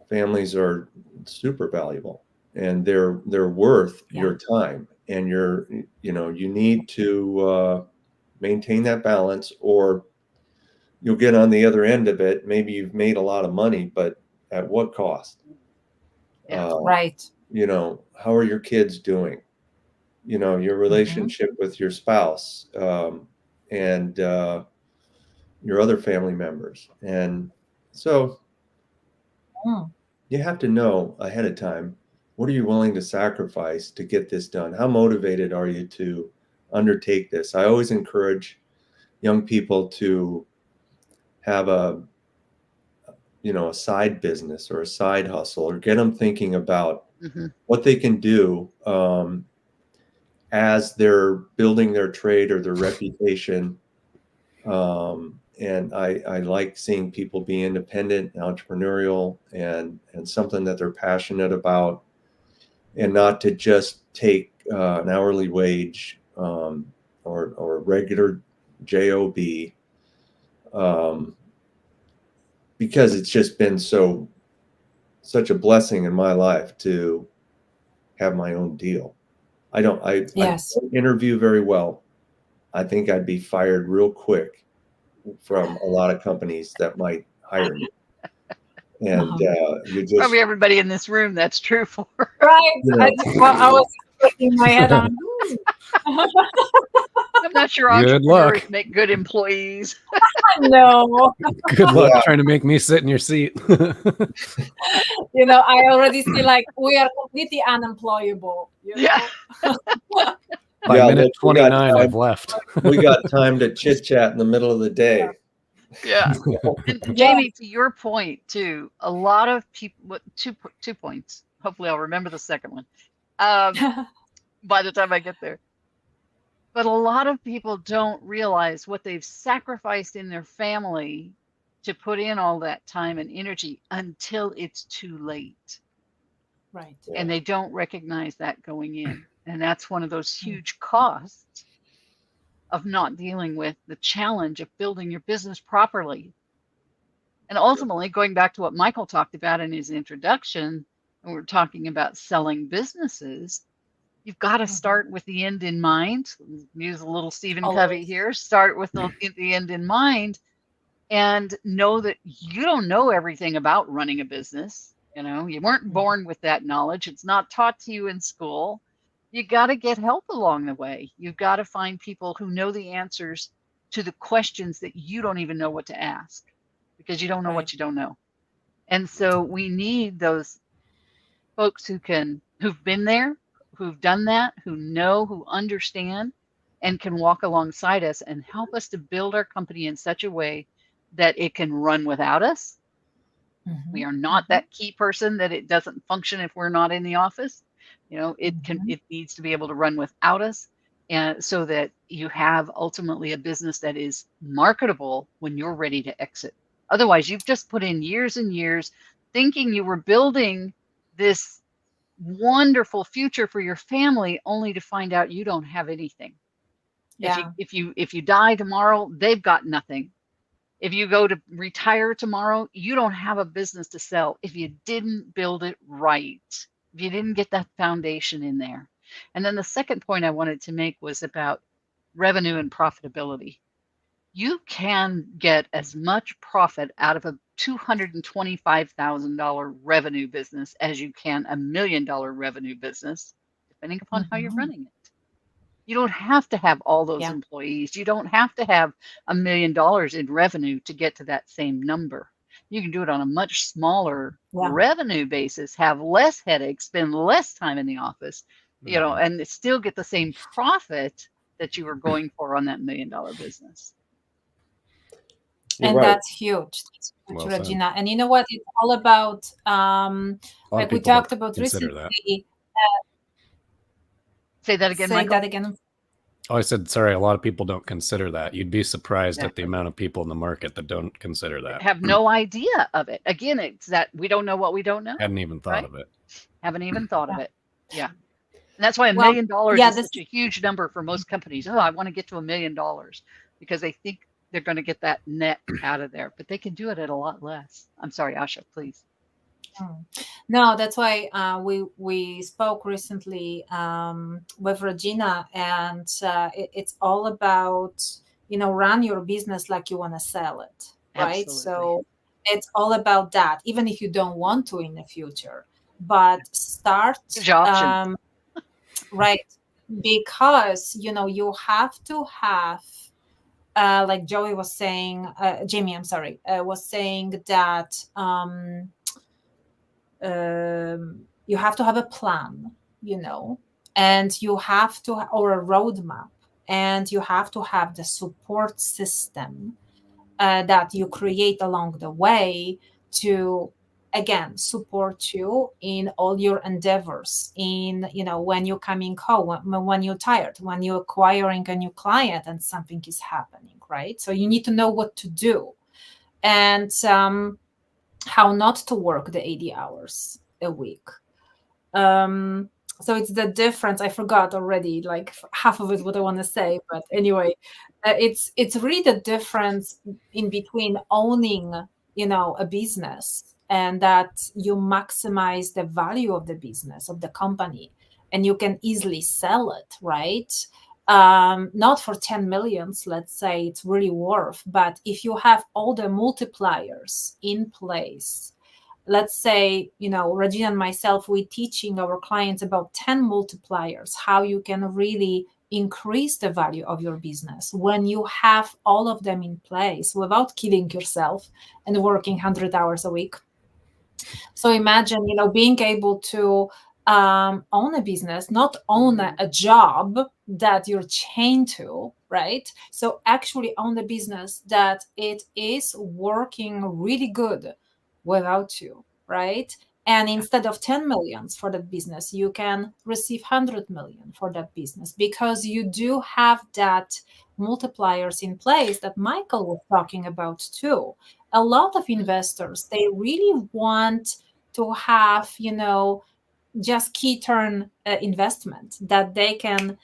families are super valuable, and they're worth your time, and you need to maintain that balance, or you'll get on the other end of it. Maybe you've made a lot of money, but at what cost? Right. How are your kids doing? Your relationship with your spouse, and your other family members. And so you have to know ahead of time What are you willing to sacrifice to get this done? How motivated are you to undertake this? I always encourage young people to have a side business or a side hustle, or get them thinking about what they can do as they're building their trade or their reputation. And I like seeing people be independent, entrepreneurial, and something that they're passionate about, and not to just take an hourly wage or regular job, because it's just been such a blessing in my life to have my own deal. I don't interview very well. I think I'd be fired real quick from a lot of companies that might hire me. And you just probably everybody in this room that's true for. Right. I was putting my head on. I'm not sure Good entrepreneurs luck. make good employees. No. Good luck trying to make me sit in your seat. I already see like we are completely unemployable. Yeah. By minute 29, I've left. We got time to chit chat in the middle of the day. Yeah. And Jamie, to your point too, a lot of people, two points. Hopefully I'll remember the second one by the time I get there. But a lot of people don't realize what they've sacrificed in their family to put in all that time and energy until it's too late. Right. And they don't recognize that going in. And that's one of those huge costs of not dealing with the challenge of building your business properly. And ultimately, going back to what Michael talked about in his introduction, when we're talking about selling businesses, you've got to start with the end in mind. Use a little Stephen Covey here. Start with the end in mind, and know that you don't know everything about running a business. You weren't born with that knowledge. It's not taught to you in school. You got to get help along the way. You've got to find people who know the answers to the questions that you don't even know what to ask, because you don't know what you don't know. And so we need those folks who've been there, who've done that, who know, who understand, and can walk alongside us and help us to build our company in such a way that it can run without us. We are not that key person that it doesn't function if we're not in the office. It needs to be able to run without us, and so that you have ultimately a business that is marketable when you're ready to exit. Otherwise, you've just put in years and years thinking you were building this wonderful future for your family, only to find out you don't have anything. Yeah. If you die tomorrow, they've got nothing. If you go to retire tomorrow, you don't have a business to sell if you didn't build it right, if you didn't get that foundation in there. And then the second point I wanted to make was about revenue and profitability. You can get as much profit out of a $225,000 revenue business as you can $1 million revenue business, depending upon how you're running it. You don't have to have all those employees. You don't have to have $1 million in revenue to get to that same number. You can do it on a much smaller revenue basis, have less headaches, spend less time in the office, and still get the same profit that you were going for on that $1 million business. And that's huge. That's huge, well, Regina. And you know what? It's all about, like we talked about recently. Say that again, Michael. Say that again. Oh, I said, sorry, a lot of people don't consider that. You'd be surprised at the amount of people in the market that don't consider that. Have no idea of it. Again, it's that we don't know what we don't know. Hadn't even thought of it. Haven't even thought of it. Yeah. And that's why $1 million is such a huge number for most companies. Oh, I want to get to $1 million, because they think they're going to get that net out of there, but they can do it at a lot less. I'm sorry, Asha, please. No, that's why we spoke recently with Regina, and it's all about, run your business like you want to sell it, right? Absolutely. So it's all about that, even if you don't want to in the future, but start, right? Because, you have to have, like Joey was saying, Jamie, I'm sorry, was saying that you have to have a plan, you know, and you have to, or a roadmap, and you have to have the support system that you create along the way to, again, support you in all your endeavors, in, you know, when you're coming home, when you're tired, when you're acquiring a new client and something is happening, right? So you need to know what to do, and how not to work the 80 hours a week. So it's the difference. I forgot already, like half of it what I want to say, but anyway, it's really the difference in between owning, you know, a business, and that you maximize the value of the business, of the company, and you can easily sell it, right? Not for 10 millions, let's say it's really worth, but if you have all the multipliers in place, let's say, you know, Regina and myself, we're teaching our clients about 10 multipliers, how you can really increase the value of your business when you have all of them in place without killing yourself and working 100 hours a week. So imagine, you know, being able to own a business, not own a job that you're chained to, right? So actually own a business that it is working really good without you, right? And instead of 10 millions for that business, you can receive 100 million for that business, because you do have that multipliers in place that Michael was talking about too. A lot of investors, they really want to have, you know, just key turn investment that they can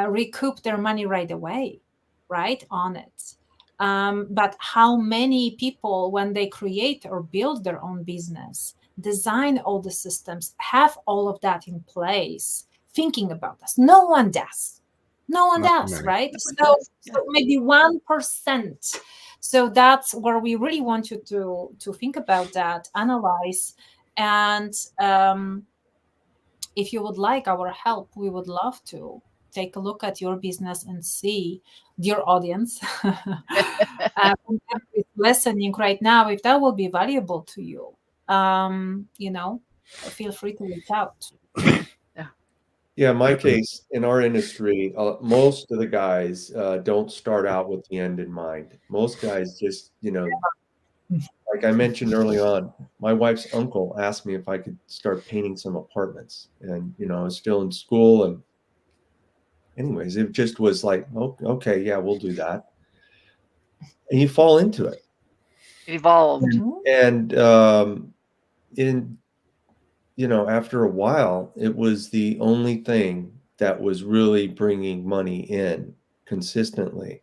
recoup their money right away, right on it. But how many people, when they create or build their own business, design all the systems, have all of that in place, thinking about this? No one does. No one Not does, many. right? No one So, does. Yeah. so maybe 1%. So that's where we really want you to think about that, analyze, and if you would like our help, we would love to take a look at your business and see, dear audience, whoever is listening right now, if that will be valuable to you. You know, feel free to reach out. Yeah, in my case, in our industry, most of the guys don't start out with the end in mind. Most guys just, you know, like I mentioned early on, my wife's uncle asked me if I could start painting some apartments. And, you know, I was still in school. And anyways, it just was like, oh, okay, yeah, we'll do that. And you fall into it. It evolved. And in, you know, after a while, it was the only thing that was really bringing money in consistently.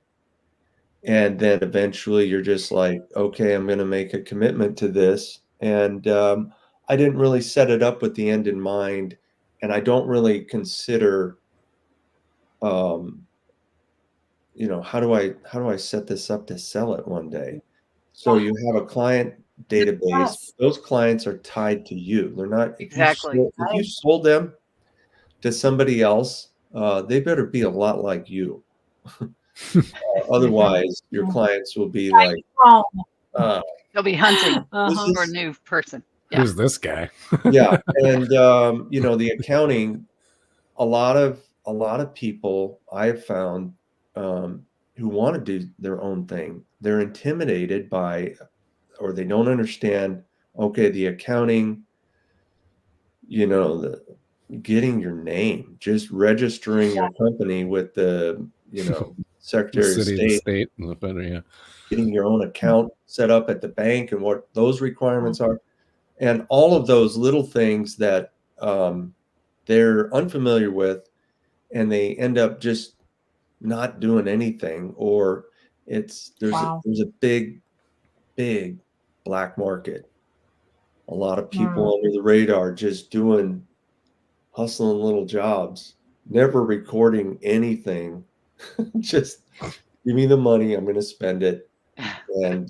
And then eventually you're just like, okay, I'm going to make a commitment to this. And I didn't really set it up with the end in mind. And I don't really consider, you know, how do I set this up to sell it one day? So you have a client database. Yes. Those clients are tied to you. They're not, Exactly. if you sold them to somebody else, they better be a lot like you. Otherwise, your clients will be like, They'll be hunting Uh-huh. for a new person. Yeah. Who's this guy? yeah. And you know, the accounting, a lot of people I've found who want to do their own thing, they're intimidated by, or they don't understand, okay, the accounting, you know, the getting your name, just registering your company with the, you know, The Secretary of city, the State, state, and the federal. Yeah. getting your own account set up at the bank and what those requirements are. And all of those little things that they're unfamiliar with, and they end up just not doing anything, or there's Wow. a big black market. A lot of people under the radar just doing hustling little jobs, never recording anything. Just give me the money, I'm going to spend it. And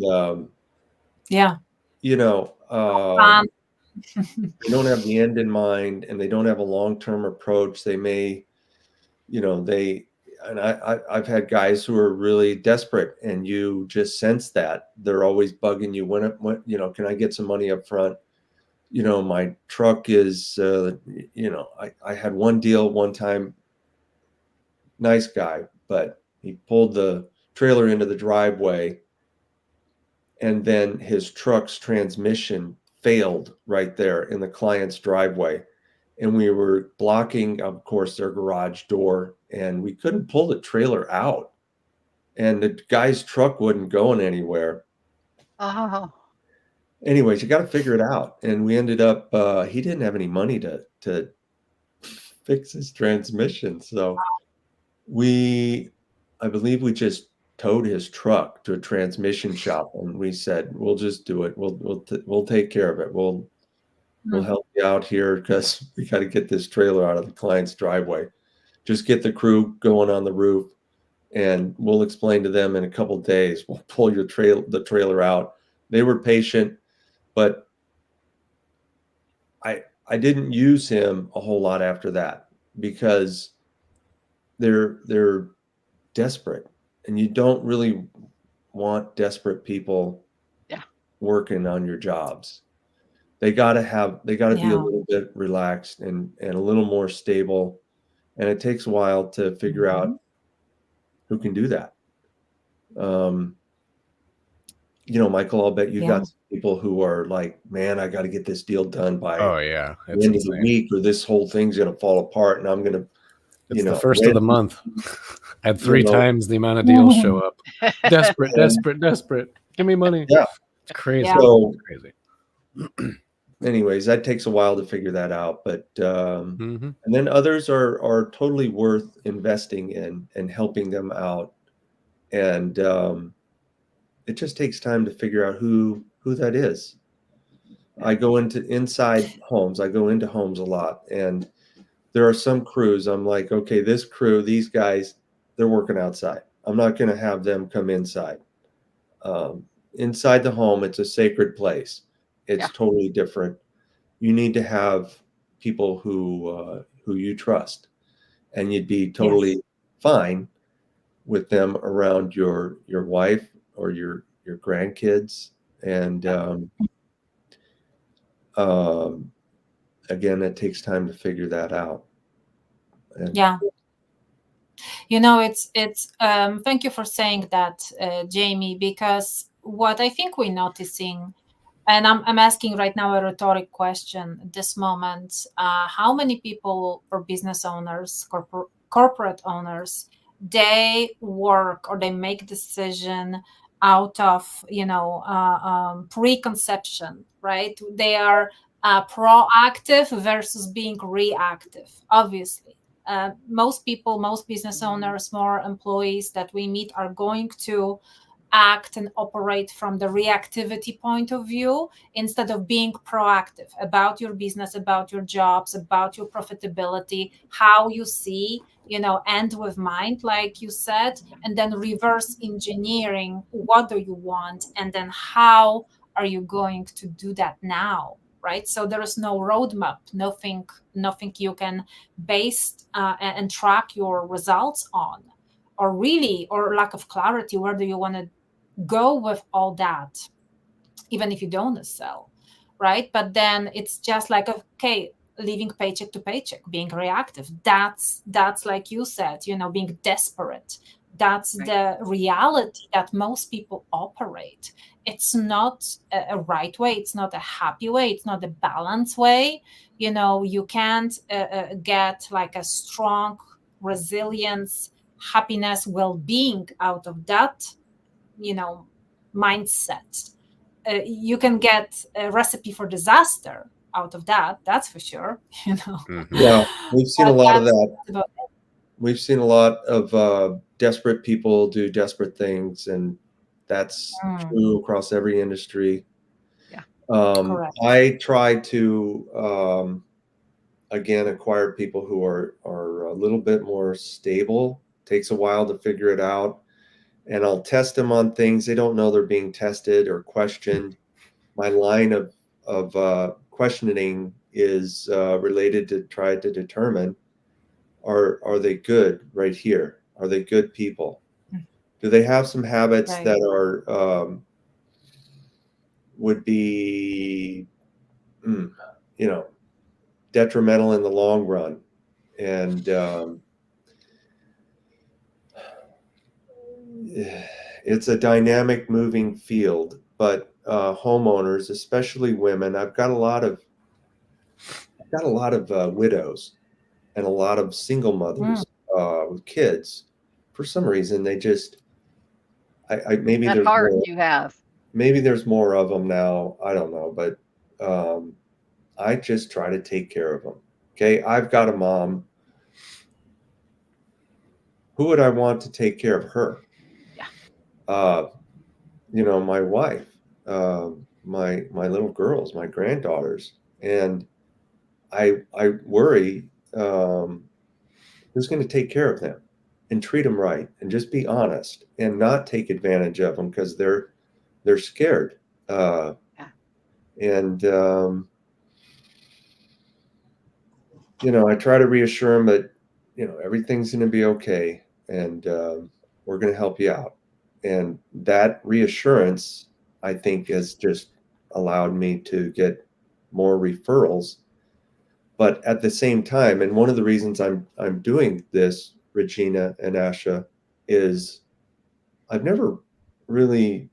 Yeah. you know, they don't have the end in mind, and they don't have a long-term approach. They may, you know, I've had guys who are really desperate, and you just sense that they're always bugging you when, you know, can I get some money up front? you know, my truck is, you know, I had one deal one time, nice guy, but he pulled the trailer into the driveway and then his truck's transmission failed right there in the client's driveway. And we were blocking, of course, their garage door, and we couldn't pull the trailer out. And the guy's truck wasn't going anywhere. Oh, Anyways, you got to figure it out. And we ended up, he didn't have any money to fix his transmission. So I believe we just towed his truck to a transmission shop, and we said, we'll just do it. We'll take care of it. We'll help you out here because we got to get this trailer out of the client's driveway. Just get the crew going on the roof, and we'll explain to them in a couple of days. We'll pull the trailer out. They were patient, but I didn't use him a whole lot after that because they're desperate, and you don't really want desperate people working on your jobs. They got to be a little bit relaxed and a little more stable, and it takes a while to figure out who can do that. You know, Michael, I'll bet you got some people who are like, man, I got to get this deal done by the end of the week, or this whole thing's going to fall apart, and I'm going to, it's the first of the month. I had 3 times the amount of deals show up. Desperate. Give me money. Yeah. It's crazy. Yeah. So, It's crazy. anyways, that takes a while to figure that out, but and then others are totally worth investing in and helping them out, and it just takes time to figure out who that is. I go into homes. I go into homes a lot, and there are some crews I'm like, okay, this crew, these guys, they're working outside. I'm not going to have them come inside. Inside the home, it's a sacred place. It's totally different. You need to have people who you trust, and you'd be totally fine with them around your wife or your grandkids. And again, it takes time to figure that out. And you know, it's thank you for saying that, Jamie, because what I think we're noticing, and I'm asking right now a rhetoric question at this moment, how many people or business owners, corporate owners, they work or they make decision out of, you know, preconception, right? They are proactive versus being reactive, obviously. Most people, most business owners, more employees that we meet are going to act and operate from the reactivity point of view instead of being proactive about your business, about your jobs, about your profitability, how you see, you know, end with mind, like you said, and then reverse engineering what do you want and then how are you going to do that now, right? So there is no roadmap, nothing you can base and track your results on, or really, or lack of clarity, where do you want to go with all that, even if you don't sell, right? But then it's just like, okay, living paycheck to paycheck, being reactive, that's like you said, you know, being desperate. That's the reality that most people operate. It's not a right way, it's not a happy way, it's not a balanced way. You know, you can't get like a strong resilience, happiness, well-being out of that, you know, mindset. You can get a recipe for disaster out of that, that's for sure. You know, yeah, we've seen a lot of that. We've seen a lot of desperate people do desperate things, and that's true across every industry. I try to again acquire people who are a little bit more stable. Takes a while to figure it out, and I'll test them on things they don't know they're being tested or questioned. My line of questioning is related to try to determine, are they good right here? Are they good people? Do they have some habits that are would be you know, detrimental in the long run. And it's a dynamic, moving field. But homeowners, especially women, I've got a lot of widows and a lot of single mothers with kids. For some reason, they just, maybe That there's heart more, you have. maybe there's more of them now. I don't know, but I just try to take care of them. Okay, I've got a mom. Who would I want to take care of her? Yeah. My wife, my little girls, my granddaughters, and I worry who's going to take care of them and treat them right and just be honest and not take advantage of them because they're scared. Yeah. And I try to reassure them that everything's going to be okay, and we're going to help you out. And that reassurance, I think, has just allowed me to get more referrals. But at the same time, and one of the reasons I'm doing this, Regina and Asha, is I don't really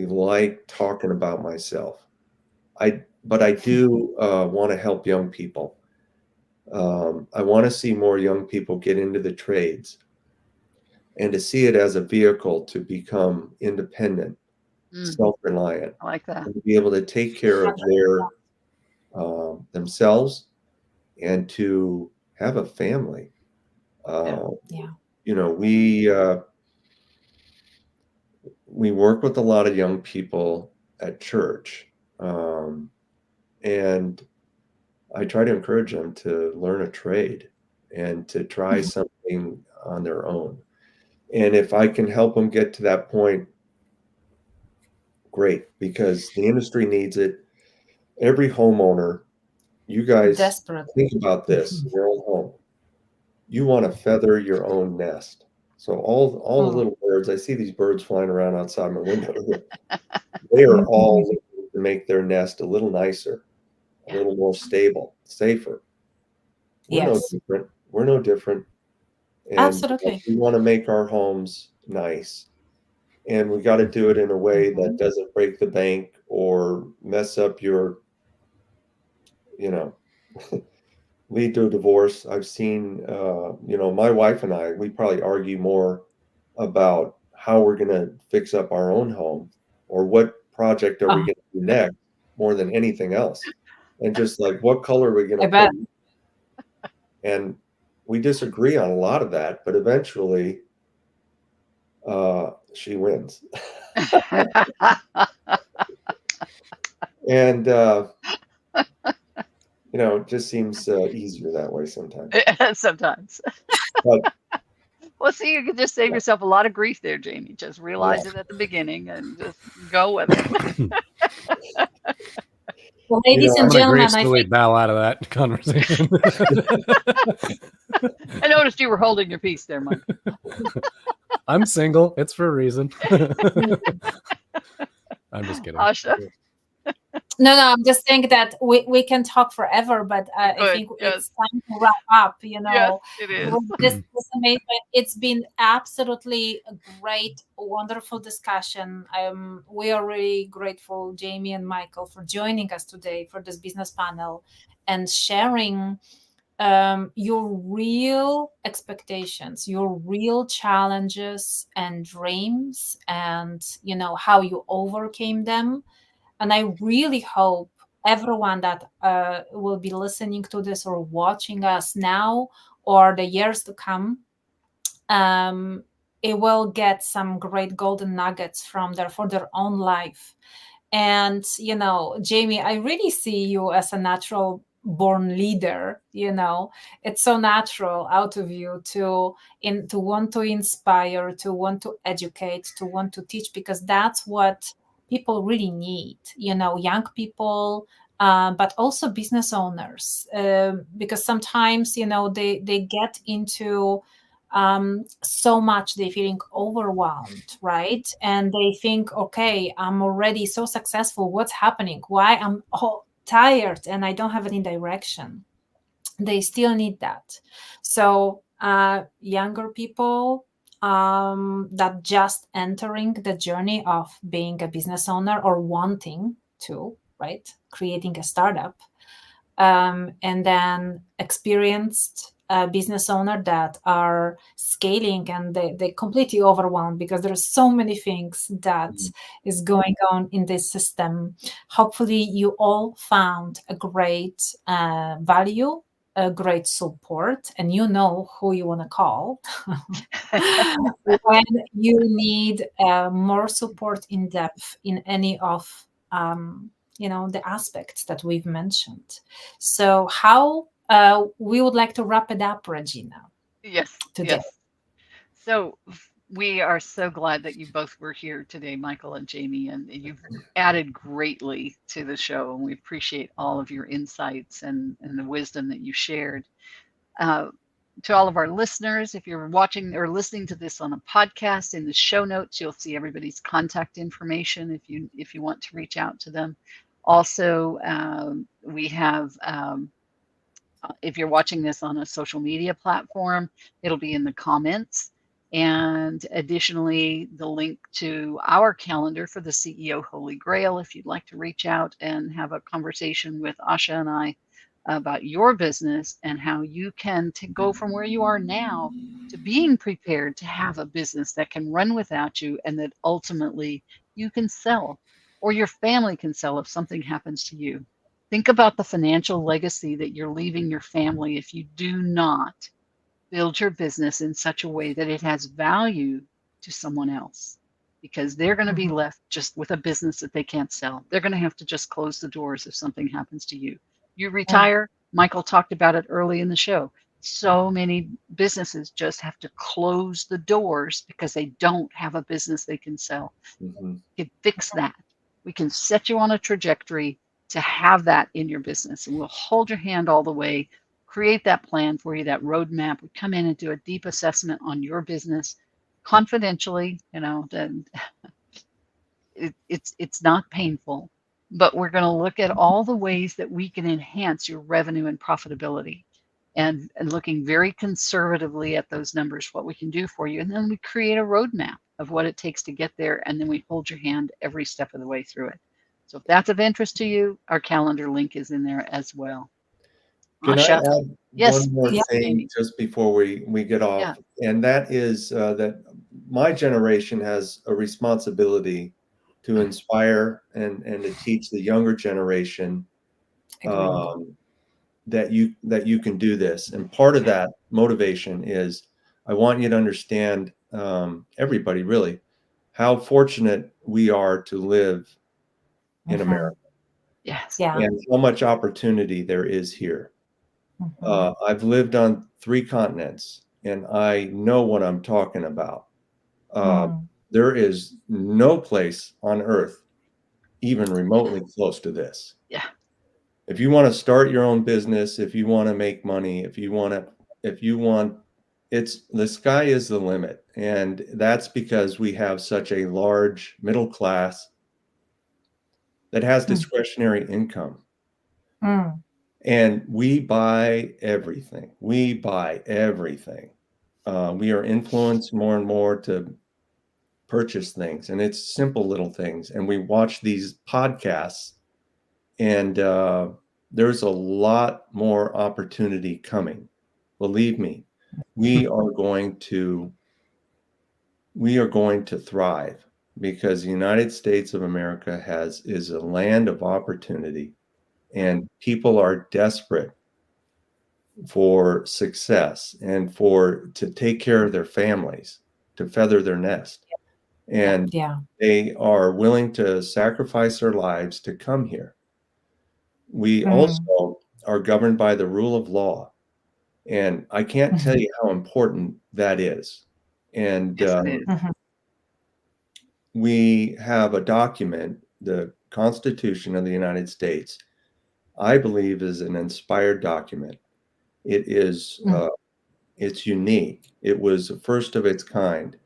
like talking about myself. But I do want to help young people. I want to see more young people get into the trades and to see it as a vehicle to become independent, self-reliant. I like that. And to be able to take care of their themselves and to have a family. We work with a lot of young people at church, and I try to encourage them to learn a trade and to try something on their own. And if I can help them get to that point, great, because the industry needs it. Every homeowner, you guys think about this, your own home. You want to feather your own nest. So all the little birds, I see these birds flying around outside my window. They are all looking to make their nest a little nicer, a little more stable, safer. We're no different. We're no different. And absolutely, we want to make our homes nice. And we got to do it in a way that doesn't break the bank or mess up your, lead to a divorce. I've seen, my wife and I, we probably argue more about how we're going to fix up our own home or what project are we going to do next more than anything else. And just like, what color are we going to put? And we disagree on a lot of that, but eventually she wins. And, it just seems easier that way sometimes. Sometimes. But, well, see, you can just save yourself a lot of grief there, Jamie. Just realize it at the beginning and just go with it. Well, ladies and gentlemen, gracefully bow out of that conversation. I noticed you were holding your peace there, Mike. I'm single. It's for a reason. I'm just kidding. Asha? No, I'm just saying that we can talk forever, but I think it's time to wrap up. Yes, it is. This amazing. It's been absolutely a great, wonderful discussion. We are really grateful, Jamie and Michael, for joining us today for this business panel and sharing your real expectations, your real challenges and dreams, and how you overcame them. And I really hope everyone that will be listening to this or watching us now or the years to come, it will get some great golden nuggets for their own life. And, Jamie, I really see you as a natural born leader. It's so natural out of you to want to inspire, to want to educate, to want to teach, because that's what people really need, young people, but also business owners, because sometimes, they get into so much they feeling overwhelmed, right? And they think, okay, I'm already so successful, what's happening, why I'm all tired and I don't have any direction. They still need that. So younger people that just entering the journey of being a business owner or wanting to, right, creating a startup, and then experienced business owner that are scaling and they completely overwhelmed because there's so many things that is going on in this system. Hopefully you all found a great value, a great support, and you know who you want to call when you need more support in depth in any of the aspects that we've mentioned. So how we would like to wrap it up, Regina, Yes, today. yes. So we are so glad that you both were here today, Michael and Jamie, and you've added greatly to the show, and we appreciate all of your insights and the wisdom that you shared. To all of our listeners, if you're watching or listening to this on a podcast, in the show notes, you'll see everybody's contact information if you want to reach out to them. Also, we have if you're watching this on a social media platform, it'll be in the comments. And additionally, the link to our calendar for the CEO Holy Grail, if you'd like to reach out and have a conversation with Asha and I about your business and how you can go from where you are now to being prepared to have a business that can run without you and that ultimately you can sell or your family can sell if something happens to you. Think about the financial legacy that you're leaving your family if you do not build your business in such a way that it has value to someone else, because they're going to be left just with a business that they can't sell. They're going to have to just close the doors if something happens to you. You retire. Michael talked about it early in the show. So many businesses just have to close the doors because they don't have a business they can sell. We can fix that. We can set you on a trajectory to have that in your business, and we'll hold your hand all the way, create that plan for you, that roadmap. We come in and do a deep assessment on your business confidentially. Then it's not painful, but we're going to look at all the ways that we can enhance your revenue and profitability, and looking very conservatively at those numbers, what we can do for you. And then we create a roadmap of what it takes to get there, and then we hold your hand every step of the way through it. So if that's of interest to you, our calendar link is in there as well. Can I add Yes, one more please, thing Jamie. just before we get off? And that is that my generation has a responsibility to inspire and to teach the younger generation that you can do this. And part of that motivation is I want you to understand, everybody really, how fortunate we are to live in America. Yes. And how much opportunity there is here. I've lived on 3 continents, and I know what I'm talking about. There is no place on earth even remotely close to this. Yeah. If you want to start your own business, if you want to make money, the sky is the limit. And that's because we have such a large middle class that has discretionary income. And we buy everything. We are influenced more and more to purchase things, and it's simple little things. And we watch these podcasts, and there's a lot more opportunity coming. Believe me, we are going to thrive, because the United States of America is a land of opportunity, and people are desperate for success and to take care of their families, to feather their nest. And they are willing to sacrifice their lives to come here. We also are governed by the rule of law. And I can't tell you how important that is. And yes, it is. We have a document, the Constitution of the United States, I believe is an inspired document. It is It's unique. It was the first of its kind.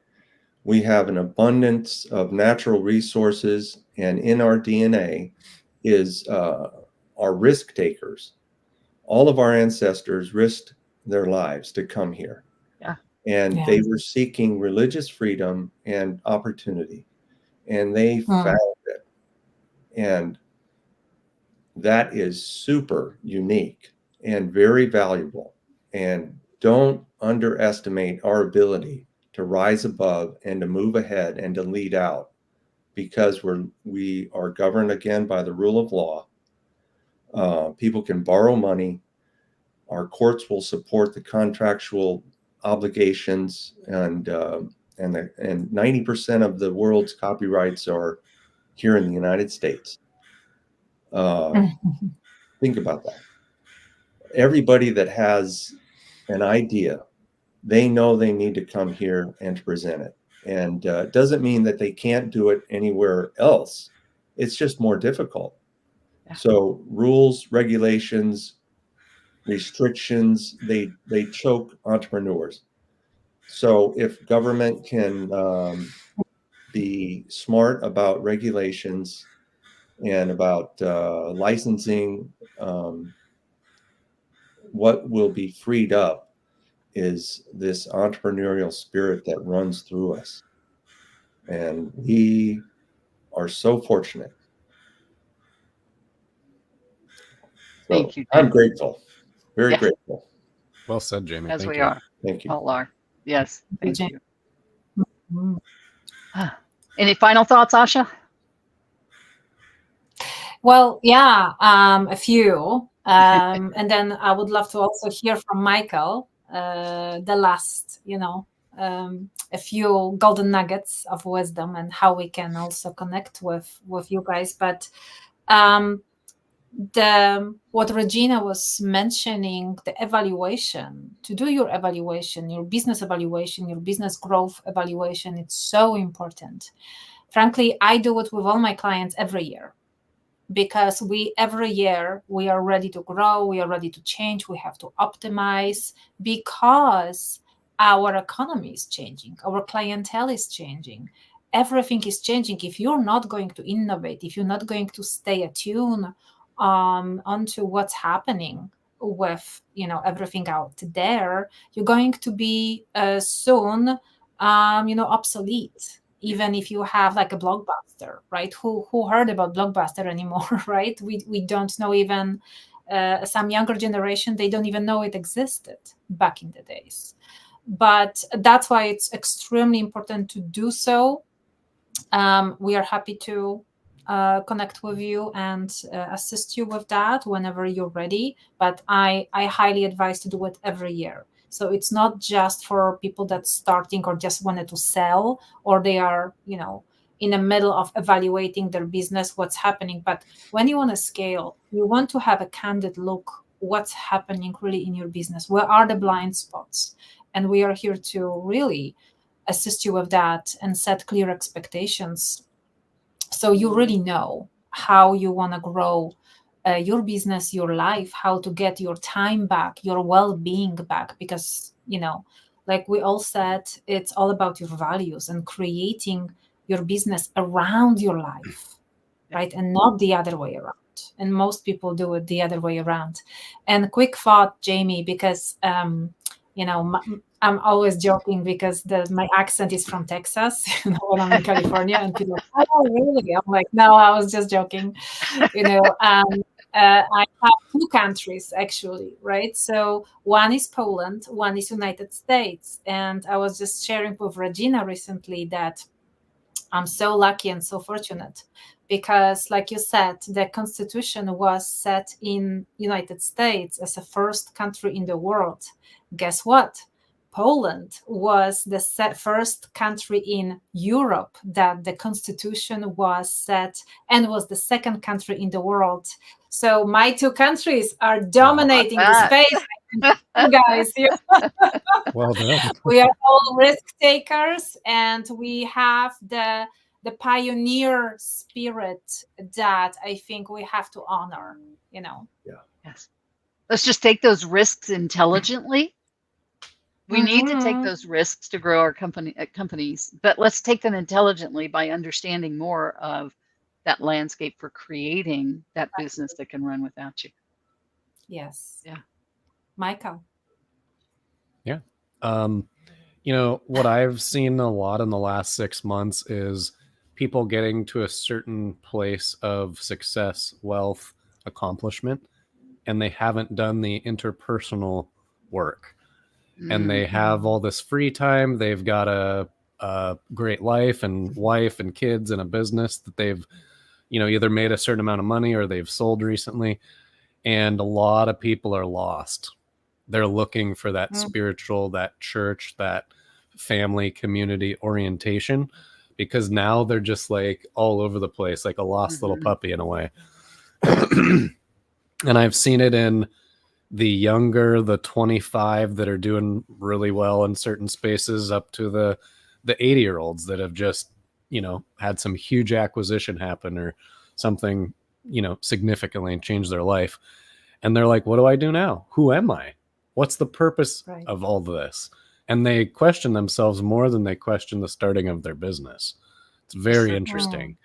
We have an abundance of natural resources, and in our DNA is our risk takers. All of our ancestors risked their lives to come here. Yeah. And they were seeking religious freedom and opportunity, and they found it. And that is super unique and very valuable. And don't underestimate our ability to rise above and to move ahead and to lead out, because we are governed again by the rule of law. People can borrow money. Our courts will support the contractual obligations, and 90% of the world's copyrights are here in the United States. Think about that. Everybody that has an idea, they know they need to come here and to present it. And it doesn't mean that they can't do it anywhere else. It's just more difficult. Yeah. So rules, regulations, restrictions, they choke entrepreneurs. So if government can be smart about regulations and about licensing, what will be freed up is this entrepreneurial spirit that runs through us. And we are so fortunate. So Thank you, I'm James. grateful, very Yeah. grateful. Well said, Jamie. As Thank we you. are. Thank you. All are. Yes. Thank James. you. Any final thoughts, Asha? Well, yeah, a few. And then I would love to also hear from Michael, the last, a few golden nuggets of wisdom and how we can also connect with you guys. But what Regina was mentioning, the evaluation, to do your evaluation, your business evaluation, your business growth evaluation, it's so important. Frankly, I do it with all my clients every year, because every year we are ready to grow, we are ready to change, we have to optimize, because our economy is changing, our clientele is changing, everything is changing. If you're not going to innovate, if you're not going to stay attuned onto what's happening with everything out there, you're going to be soon obsolete. Even if you have like a Blockbuster, right? Who heard about Blockbuster anymore, right? We don't know, even some younger generation, they don't even know it existed back in the days. But that's why it's extremely important to do so. We are happy to connect with you and assist you with that whenever you're ready. But I highly advise to do it every year. So it's not just for people that's starting or just wanted to sell, or they are, in the middle of evaluating their business, what's happening. But when you want to scale, you want to have a candid look what's happening really in your business. Where are the blind spots? And we are here to really assist you with that and set clear expectations, so you really know how you want to grow your business, your life, how to get your time back, your well-being back. Because like we all said, it's all about your values and creating your business around your life, right? And not the other way around. And most people do it the other way around. And quick thought, Jamie, because I'm always joking because my accent is from Texas, when I'm in California, and people are like, oh, really? I'm like, no, I was just joking. I have two countries actually, right? So one is Poland, one is United States. And I was just sharing with Regina recently that I'm so lucky and so fortunate, because like you said, the Constitution was set in United States as the first country in the world. Guess what? Poland was the first country in Europe that the Constitution was set, and was the second country in the world. So my two countries are dominating the space. Guys, well done. We are all risk takers, and we have the pioneer spirit that I think we have to honor. Yeah. Yes. Let's just take those risks intelligently. We need to take Mhm. those risks to grow our companies, but let's take them intelligently by understanding more of that landscape for creating that business that can run without you. Yes. Yeah. Michael. Yeah. You know, what I've seen a lot in the last 6 months is people getting to a certain place of success, wealth, accomplishment, and they haven't done the interpersonal work. And they have all this free time. They've got a great life and wife and kids and a business that they've, you know, either made a certain amount of money or they've sold recently. And a lot of people are lost. They're looking for that spiritual, that church, that family community orientation, because now they're just like all over the place, like a lost little puppy in a way. And I've seen it in the younger, the 25 that are doing really well in certain spaces, up to the 80-year-olds that have just, you know, had some huge acquisition happen or something, you know, significantly changed their life. And they're like, what do I do now? Who am I? What's the purpose of all this? And they question themselves more than they question the starting of their business. It's very interesting.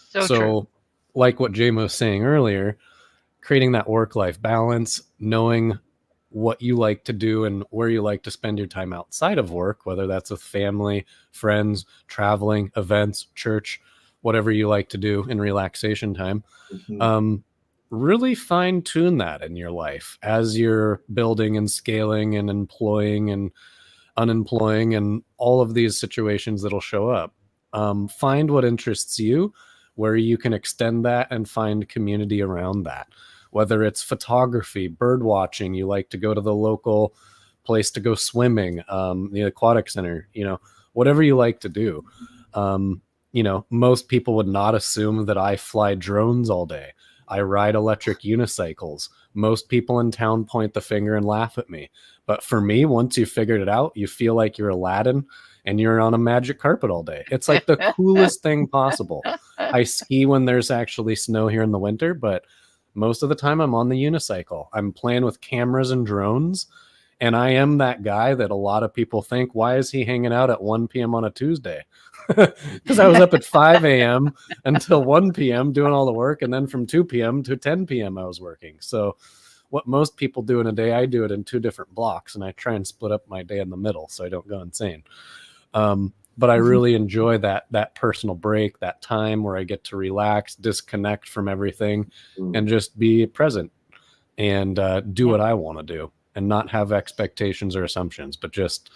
So true. Like what Jamie was saying earlier, creating that work-life balance, knowing what you like to do and where you like to spend your time outside of work, whether that's with family, friends, traveling, events, church, whatever you like to do in relaxation time. Really fine tune that in your life as you're building and scaling and employing and unemploying and all of these situations that'll show up. Find what interests you, where you can extend that and find community around that. Whether it's photography, bird watching, you like to go to the local place to go swimming, the aquatic center, you know, whatever you like to do. You know, most people would not assume that I fly drones all day. I ride electric unicycles. Most people in town point the finger and laugh at me. But for me, once you figured it out, you feel like you're Aladdin and you're on a magic carpet all day. It's like the coolest thing possible. I ski when there's actually snow here in the winter, but most of the time I'm on the unicycle. I'm playing with cameras and drones. And I am that guy that a lot of people think, why is he hanging out at 1 p.m. on a Tuesday? Because I was up at 5 a.m. until 1 p.m. doing all the work. And then from 2 p.m. to 10 p.m. I was working. So what most people do in a day, I do it in 2 different blocks. And I try and split up my day in the middle so I don't go insane. But I really enjoy that personal break, that time where I get to relax, disconnect from everything, and just be present and do what I want to do and not have expectations or assumptions, but just,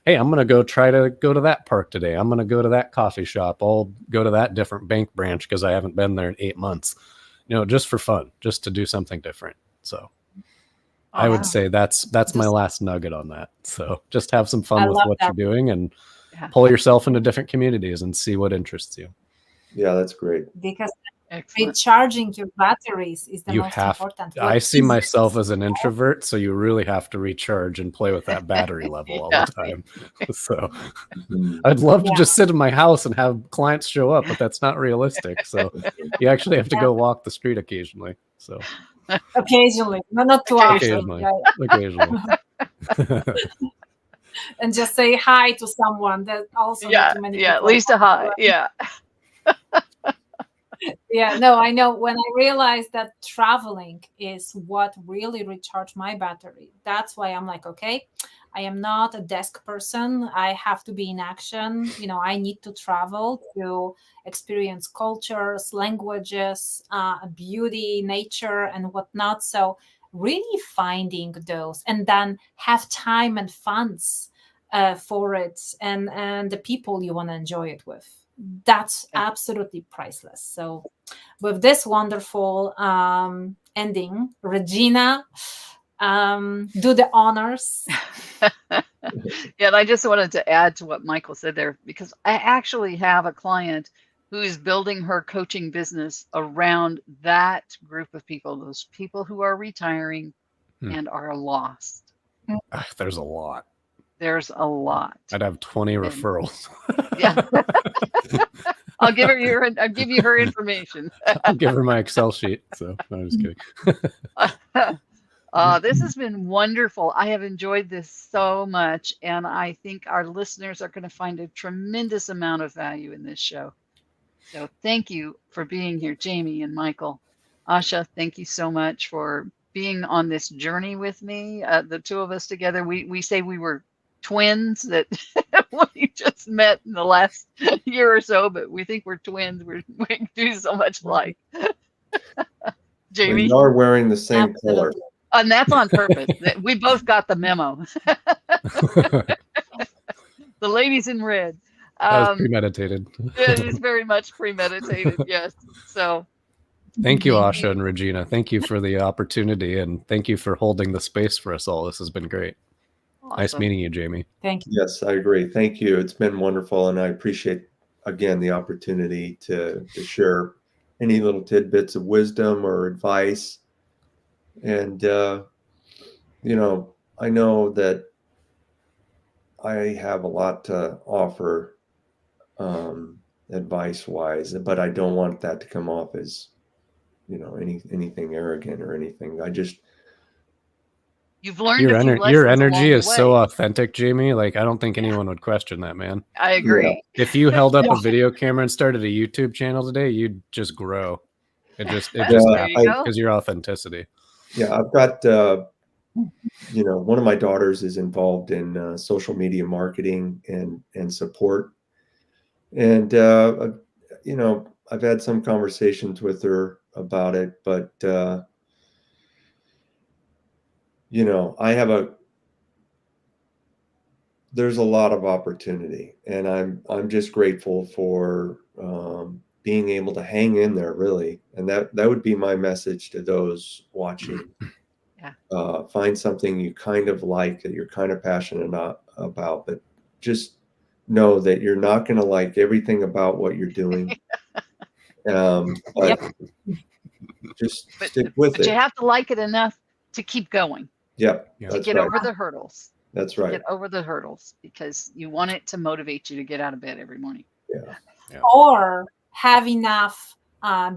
hey, I'm going to try to go to that park today. I'm going to go to that coffee shop. I'll go to that different bank branch because I haven't been there in 8 months, you know, just for fun, just to do something different. So I would say that's my last nugget on that. So just have some fun with what you're doing and pull yourself into different communities and see what interests you. Yeah, that's great. Because recharging your batteries is the most important. I see myself as an introvert, so you really have to recharge and play with that battery level all the time. So I'd love to just sit in my house and have clients show up, but that's not realistic. So you actually have to go walk the street occasionally. So occasionally, not too often. Occasionally. And just say hi to someone. That also not too many people. At least a hi. Yeah. Yeah, no, I know. When I realized that traveling is what really recharged my battery, that's why I'm like, okay, I am not a desk person. I have to be in action. You know, I need to travel to experience cultures, languages, beauty, nature, and whatnot. So really finding those and then have time and funds for it and the people you want to enjoy it with. That's absolutely priceless. So with this wonderful ending, Regina, do the honors. And I just wanted to add to what Michael said there, because I actually have a client who is building her coaching business around that group of people, those people who are retiring and are lost. There's a lot. There's a lot. I'd have 20 referrals. Yeah. I'll give you her information. I'll give her my Excel sheet. So no, I'm just kidding. This has been wonderful. I have enjoyed this so much, and I think our listeners are going to find a tremendous amount of value in this show. So thank you for being here, Jamie and Michael. Asha, thank you so much for being on this journey with me. The two of us together, we say we were twins that we just met in the last year or so, but we think we're twins. We do so much alike. Jamie? You are wearing the same color. And that's on purpose. We both got the memo. The ladies in red. That was premeditated. It is very much premeditated, yes. So thank you, Asha and Regina. Thank you for the opportunity, and thank you for holding the space for us all. This has been great. Awesome. Nice meeting you, Jamie. Thank you. Yes, I agree. Thank you. It's been wonderful, and I appreciate, again, the opportunity to share any little tidbits of wisdom or advice. And, you know, I know that I have a lot to offer advice-wise, but I don't want that to come off as, you know, anything arrogant or anything. I just... You've learned your energy is so authentic, Jamie. Like, I don't think anyone would question that, man. I agree. Yeah. If you held up a video camera and started a YouTube channel today, you'd just grow. It just happens because your authenticity. Yeah, I've got, you know, one of my daughters is involved in social media marketing and support. And, you know, I've had some conversations with her about it, but, you know, there's a lot of opportunity, and I'm just grateful for being able to hang in there, really. And that would be my message to those watching. Yeah. Find something you kind of like, that you're kind of passionate about, but just know that you're not going to like everything about what you're doing. But just stick with it. But you have to like it enough to keep going. Yep. To get over the hurdles. That's right. Get over the hurdles, because you want it to motivate you to get out of bed every morning. Yeah. Or have enough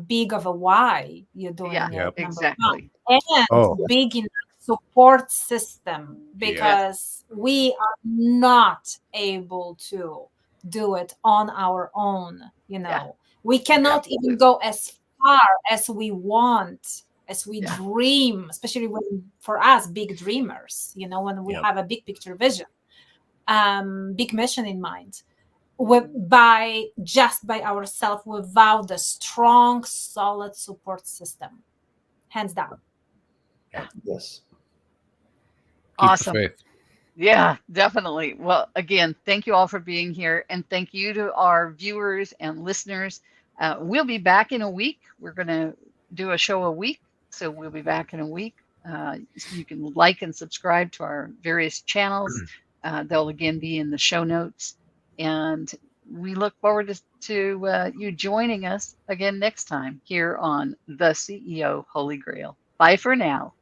big of a why you're doing it. Yep. Exactly. And big enough support system, because we are not able to do it on our own. You know, we cannot even go as far as we want, as we dream, especially when, for us, big dreamers, you know, when we have a big picture vision, big mission in mind, by ourselves, without the strong, solid support system. Hands down. Yes. Awesome. Yeah, definitely. Well, again, thank you all for being here, and thank you to our viewers and listeners. We'll be back in a week. We're going to do a show a week, so we'll be back in a week. You can like and subscribe to our various channels. They'll again be in the show notes, and we look forward to you joining us again next time here on the CEO Holy Grail. Bye for now.